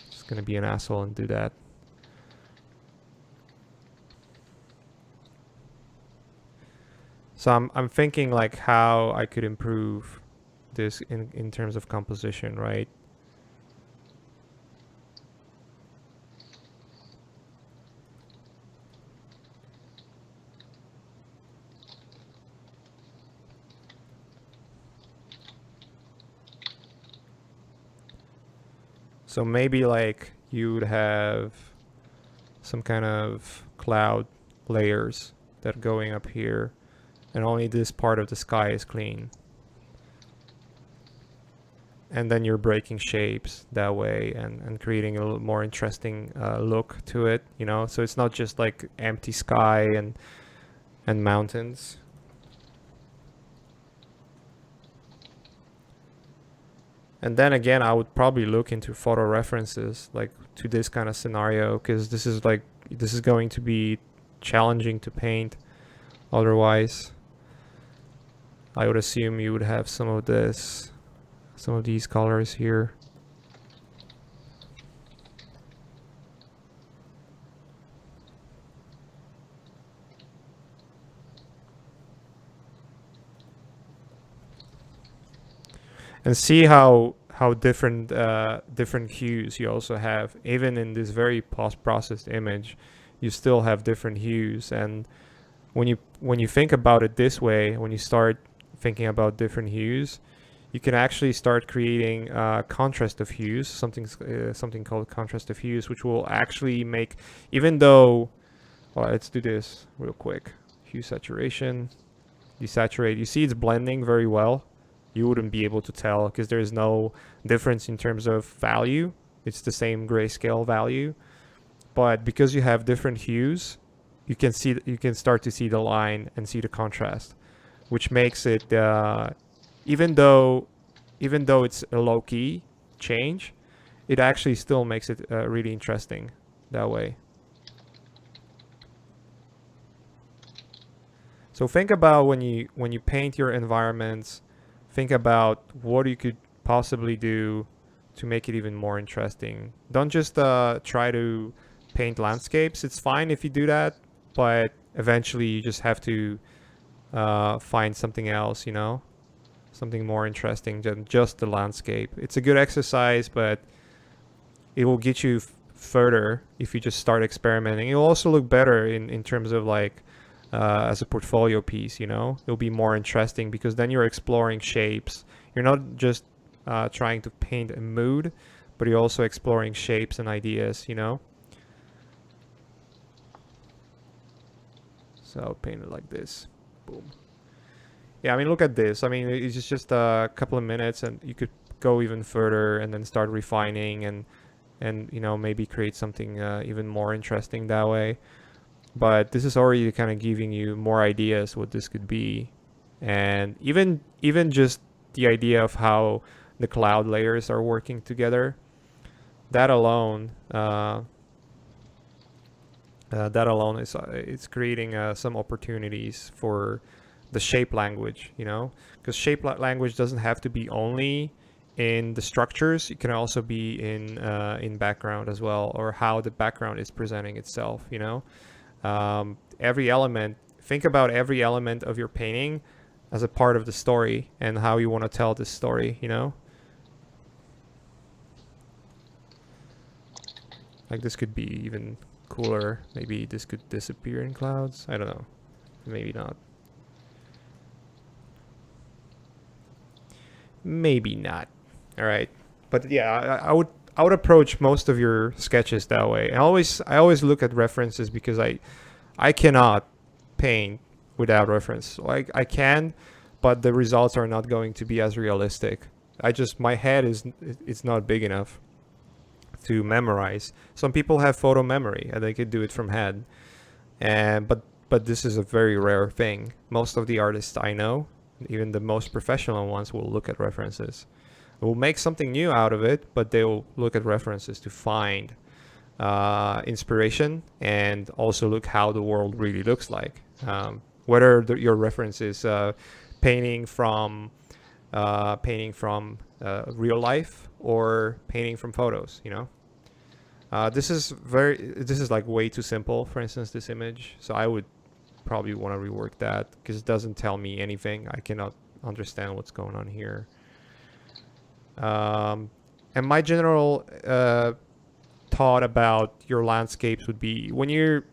just gonna be an asshole and do that. So I'm thinking like how I could improve this in terms of composition, right? So maybe like you would have some kind of cloud layers that are going up here, and only this part of the sky is clean. And then you're breaking shapes that way and creating a little more interesting look to it, you know? So it's not just like empty sky and mountains. And then again, I would probably look into photo references like to this kind of scenario, because this is going to be challenging to paint otherwise. I would assume you would have some of these colors here. And see how different different hues you also have. Even in this very post-processed image, you still have different hues. And when you think about it this way, when you start thinking about different hues, you can actually start creating contrast of hues, something called contrast of hues, which will actually make, even though, well, let's do this real quick. Hue saturation, desaturate. You see it's blending very well. You wouldn't be able to tell because there's no difference in terms of value. It's the same grayscale value, but because you have different hues, you can start to see the line and see the contrast, which makes it even though it's a low-key change, it actually still makes it really interesting that way. So think about when you paint your environments, think about what you could possibly do to make it even more interesting. Don't just try to paint landscapes. It's fine if you do that, but eventually you just have to find something else, you know? Something more interesting than just the landscape. It's a good exercise, but it will get you further if you just start experimenting. It will also look better in terms of like as a portfolio piece, you know? It'll be more interesting because then you're exploring shapes. You're not just trying to paint a mood, but you're also exploring shapes and ideas, you know? So paint it like this. Boom. Yeah, I mean, look at this. I mean, it's just a couple of minutes and you could go even further and then start refining and you know, maybe create something even more interesting that way. But this is already kind of giving you more ideas what this could be. And even just the idea of how the cloud layers are working together, that alone is it's creating some opportunities for the shape language, you know, because shape language doesn't have to be only in the structures. It can also be in background as well, or how the background is presenting itself, you know. Every element, think about every element of your painting as a part of the story and how you want to tell this story, you know. Like this could be even cooler. Maybe this could disappear in clouds. I don't know. Maybe not. Maybe not. All right. But yeah, I would approach most of your sketches that way. I always look at references because I cannot paint without reference. Like I can, but the results are not going to be as realistic. My head it's not big enough to memorize. Some people have photo memory and they could do it from head. But this is a very rare thing. Most of the artists I know, even the most professional ones, will look at references. Will make something new out of it, but they will look at references to find inspiration and also look how the world really looks like. Whether your reference is painting from real life or painting from photos, you know. This is like way too simple. For instance, this image. So I would probably want to rework that because it doesn't tell me anything. I cannot understand what's going on here. And my general thought about your landscapes would be, when you're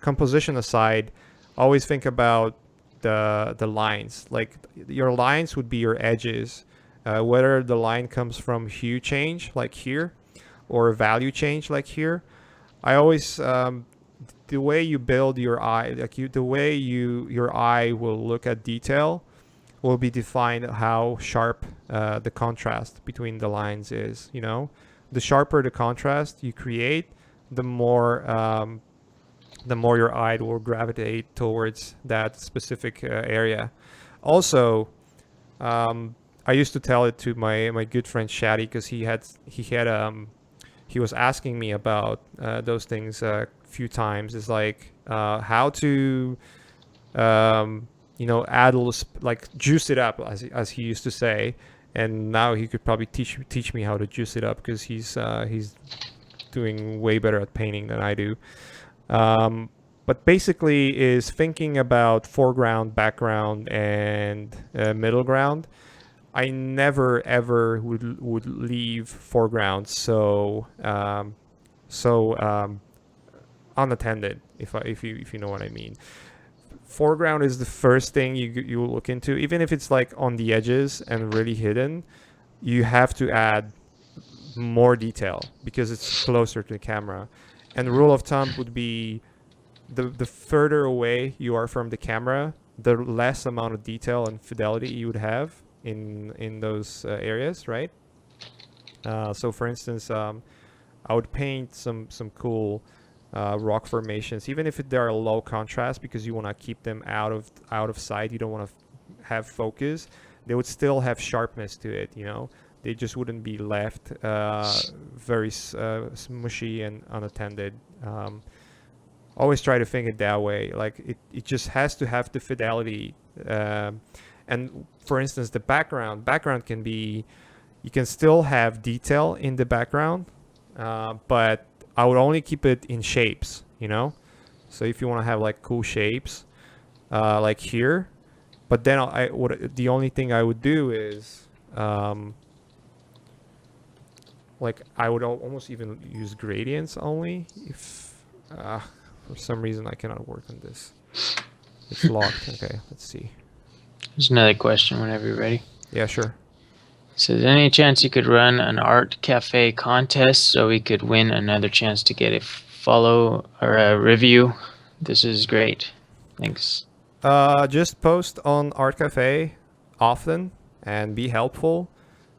composition aside, always think about the lines. Like, your lines would be your edges. Whether the line comes from hue change like here, or value change like here. I always the way you build your eye, like the way your eye will look at detail will be defined how sharp the contrast between the lines is. The sharper the contrast you create, the more your eye will gravitate towards that specific area. Also, I used to tell it to my good friend Shadi, because he was asking me about those things a few times. Is like how to add a little like juice it up, as he used to say. And now he could probably teach me how to juice it up, because he's doing way better at painting than I do. But basically is thinking about foreground, background, and middle ground. I never ever would leave foreground so unattended, if you know what I mean. Foreground is the first thing you look into, even if it's like on the edges and really hidden. You have to add more detail because it's closer to the camera. And the rule of thumb would be, the further away you are from the camera, the less amount of detail and fidelity you would have in those areas, right? So for instance, I would paint some cool rock formations, even if they are low contrast, because you want to keep them out of sight. You don't want to have focus. They would still have sharpness to it. They just wouldn't be left very smushy and unattended. Always try to think it that way. Like, it just has to have the fidelity. And for instance, the background can be, you can still have detail in the background, but I would only keep it in shapes. So if you want to have like cool shapes, like here, but then the only thing I would do is, like, I would almost even use gradients only if for some reason I cannot work on this. It's locked. Okay, let's see. There's another question whenever you're ready. Yeah, sure. So, is there any chance you could run an art cafe contest so we could win another chance to get a follow or a review? This is great. Thanks. Just post on Art Cafe often and be helpful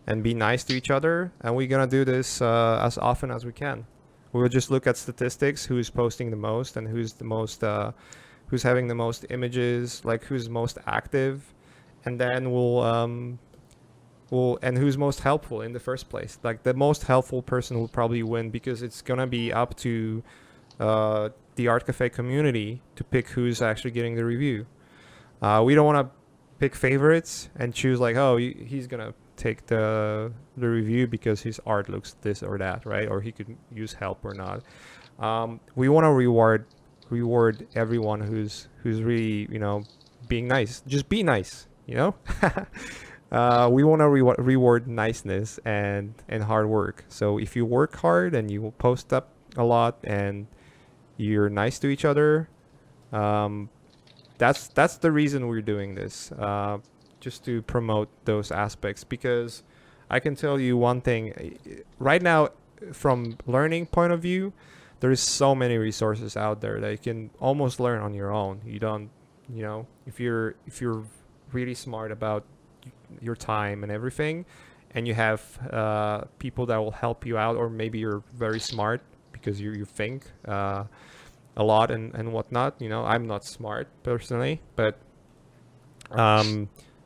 and be nice to each other. And we're gonna do this as often as we can. We'll just look at statistics, who's posting the most and who's the most, who's having the most images, like who's most active, and then we'll and who's most helpful in the first place. Like, the most helpful person will probably win, because it's gonna be up to the Art Cafe community to pick who's actually getting the review. We don't want to pick favorites and choose like, oh, he's gonna take the review because his art looks this or that, right? Or he could use help or not. We want to reward everyone who's really, being nice. Just be nice, we want to reward niceness and hard work. So if you work hard and you post up a lot and you're nice to each other, that's the reason we're doing this, just to promote those aspects. Because I can tell you one thing right now, from learning point of view, there's so many resources out there that you can almost learn on your own. You don't, if you're really smart about your time and everything, and you have people that will help you out, or maybe you're very smart because you think a lot and whatnot. I'm not smart personally, but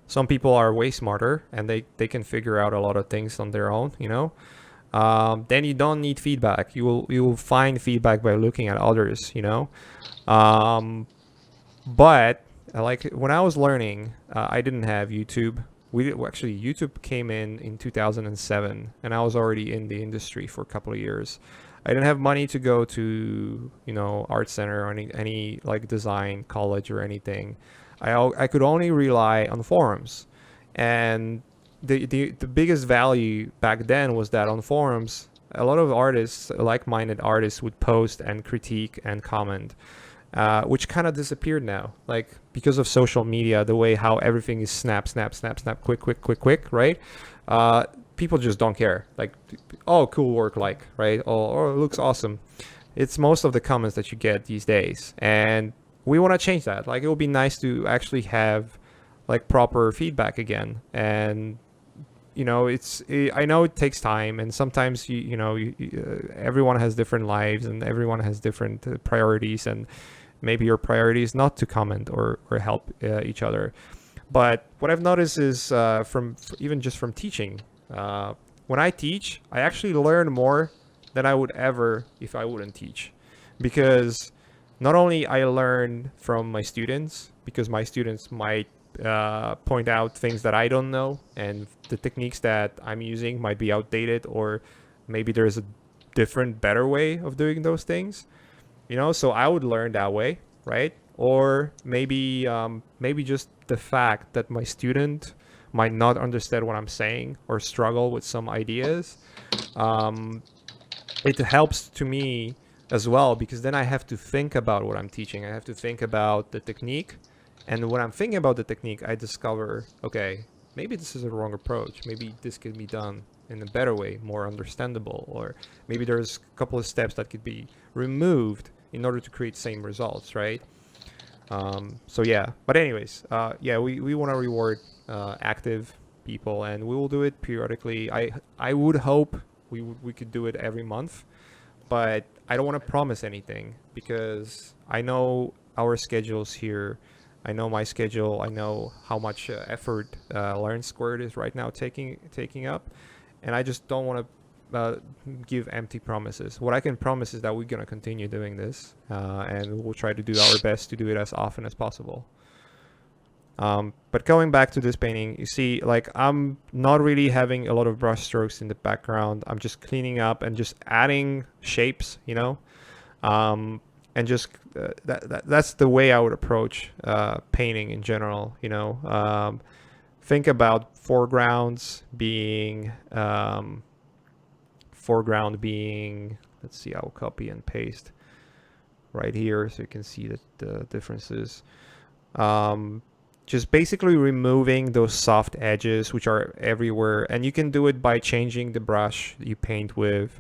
some people are way smarter and they can figure out a lot of things on their own. Then you don't need feedback. You will find feedback by looking at others. But like when I was learning, I didn't have YouTube. Actually, YouTube came in 2007, and I was already in the industry for a couple of years. I didn't have money to go to art center or any like design college or anything. I could only rely on forums, and the biggest value back then was that on forums, a lot of artists, like-minded artists, would post and critique and comment, which kind of disappeared now. Like, because of social media, the way how everything is snap, snap, snap, snap, quick, quick, quick, quick, right? People just don't care. Like, oh, cool work, like, right? Or it looks awesome. It's most of the comments that you get these days, and we want to change that. Like, it would be nice to actually have like proper feedback again. And I know it takes time, and sometimes everyone has different lives, and everyone has different priorities, and maybe your priority is not to comment or help each other. But what I've noticed is even just from teaching, when I teach, I actually learn more than I would ever if I wouldn't teach, because not only I learn from my students, because my students might point out things that I don't know, and the techniques that I'm using might be outdated, or maybe there's a different, better way of doing those things. So I would learn that way, right? Or maybe just the fact that my student might not understand what I'm saying or struggle with some ideas. It helps to me as well, because then I have to think about what I'm teaching. I have to think about the technique. And when I'm thinking about the technique, I discover, okay, maybe this is a wrong approach. Maybe this could be done in a better way, more understandable. Or maybe there's a couple of steps that could be removed in order to create same results, right? So yeah, but anyways, we want to reward active people, and we will do it periodically. I would hope we could do it every month, but I don't want to promise anything, because I know our schedules here. I know my schedule. I know how much effort Learn Squared is right now taking up, and I just don't want to give empty promises. What I can promise is that we're gonna continue doing this, and we'll try to do our best to do it as often as possible. But going back to this painting, you see, like, I'm not really having a lot of brush strokes in the background. I'm just cleaning up and just adding shapes, and just that's the way I would approach painting in general. Think about foreground being, let's see, I'll copy and paste right here so you can see the differences. Just basically removing those soft edges which are everywhere, and you can do it by changing the brush you paint with.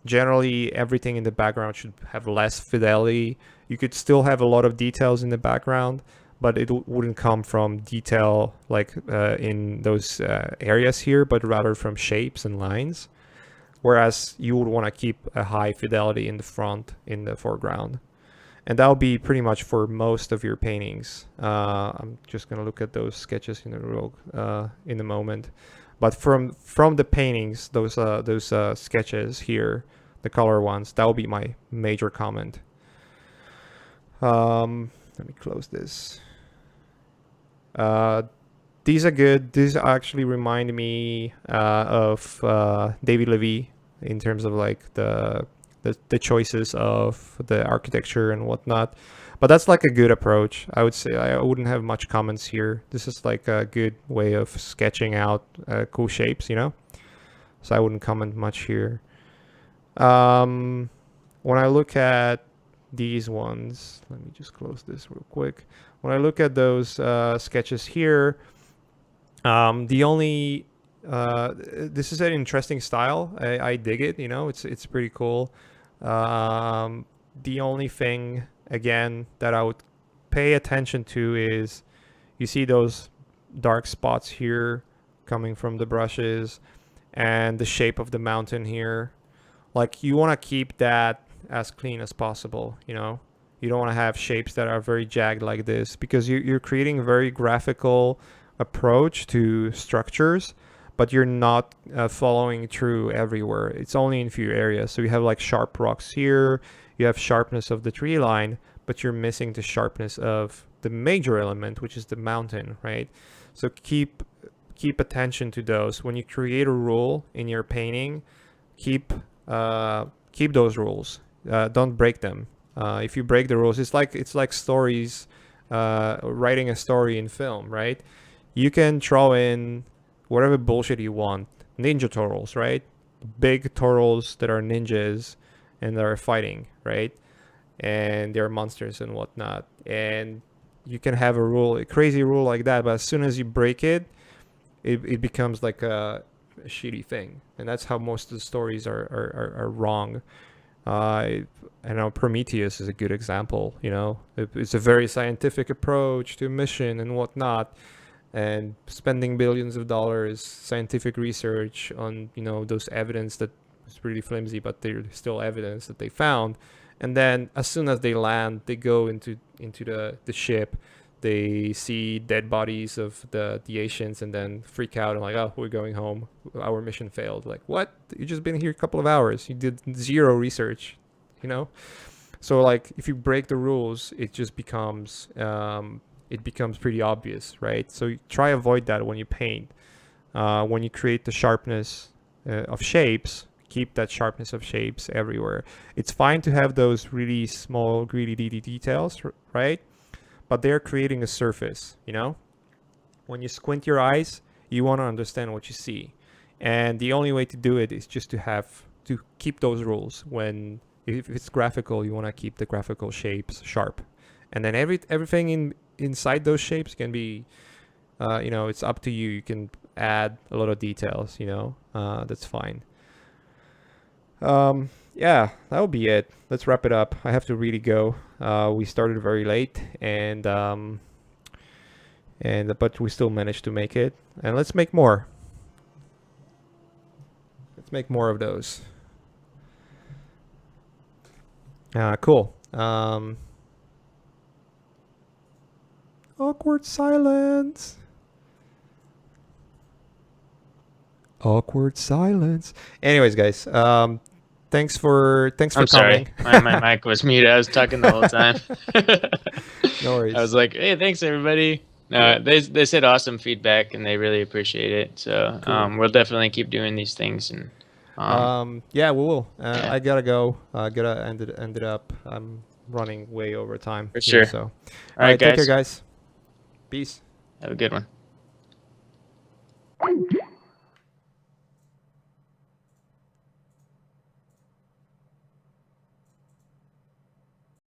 Generally, everything in the background should have less fidelity. You could still have a lot of details in the background, but it wouldn't come from detail like in those areas here, but rather from shapes and lines. Whereas you would want to keep a high fidelity in the front, in the foreground. And that'll be pretty much for most of your paintings. I'm just gonna look at those sketches in a moment. But from the paintings, those sketches here, the color ones, that will be my major comment. Let me close this. These are good. These actually remind me of David Levy in terms of like the choices of the architecture and whatnot. But that's like a good approach. I would say I wouldn't have much comments here. This is like a good way of sketching out cool shapes, So I wouldn't comment much here. When I look at these ones, let me just close this real quick. When I look at those sketches here, the only this is an interesting style. I dig it. It's pretty cool. The only thing, again, that I would pay attention to is you see those dark spots here coming from the brushes, and the shape of the mountain here. Like, you want to keep that as clean as possible. You don't want to have shapes that are very jagged like this, because you're creating a very graphical approach to structures, but you're not following through everywhere. It's only in a few areas. So you have like sharp rocks here, you have sharpness of the tree line, but you're missing the sharpness of the major element, which is the mountain, right? So keep attention to those. When you create a rule in your painting, keep those rules. Don't break them. If you break the rules, it's like stories, writing a story in film, right? you can throw in whatever bullshit you want. Ninja turtles, right? Big turtles that are ninjas and they're fighting, right? And they're monsters and whatnot. And you can have a crazy rule like that, but as soon as you break it, it becomes like a shitty thing. And that's how most of the stories are wrong. I know Prometheus is a good example. It's a very scientific approach to mission and whatnot, and spending billions of dollars scientific research on those evidence that was really flimsy, but they're still evidence that they found. And then as soon as they land, they go into the ship. They see dead bodies of the Asians and then freak out and like, oh, we're going home. Our mission failed. Like, what? You just been here a couple of hours. You did zero research, So like, if you break the rules, it just becomes pretty obvious, right? So try avoid that when you paint. When you create the sharpness of shapes, keep that sharpness of shapes everywhere. It's fine to have those really small, greedy details, right? But they're creating a surface, When you squint your eyes, you want to understand what you see. And the only way to do it is just to keep those rules. If it's graphical, you want to keep the graphical shapes sharp. And then everything inside those shapes can be, it's up to you. You can add a lot of details, that's fine. Yeah, that'll be it. Let's wrap it up. I have to really go. We started very late, but we still managed to make it. And let's make more. Let's make more of those. Cool. Awkward silence. Awkward silence. Anyways, guys, thanks for I'm coming. sorry, my mic was muted. I was talking the whole time. No worries. I was like, hey, thanks everybody. No, they said awesome feedback and they really appreciate it. So Cool. we'll definitely keep doing these things. And yeah, we will. I gotta go. Gotta end it up. I'm running way over time. For sure. So, all right, right, take care, guys. guys. Peace. Have a good one.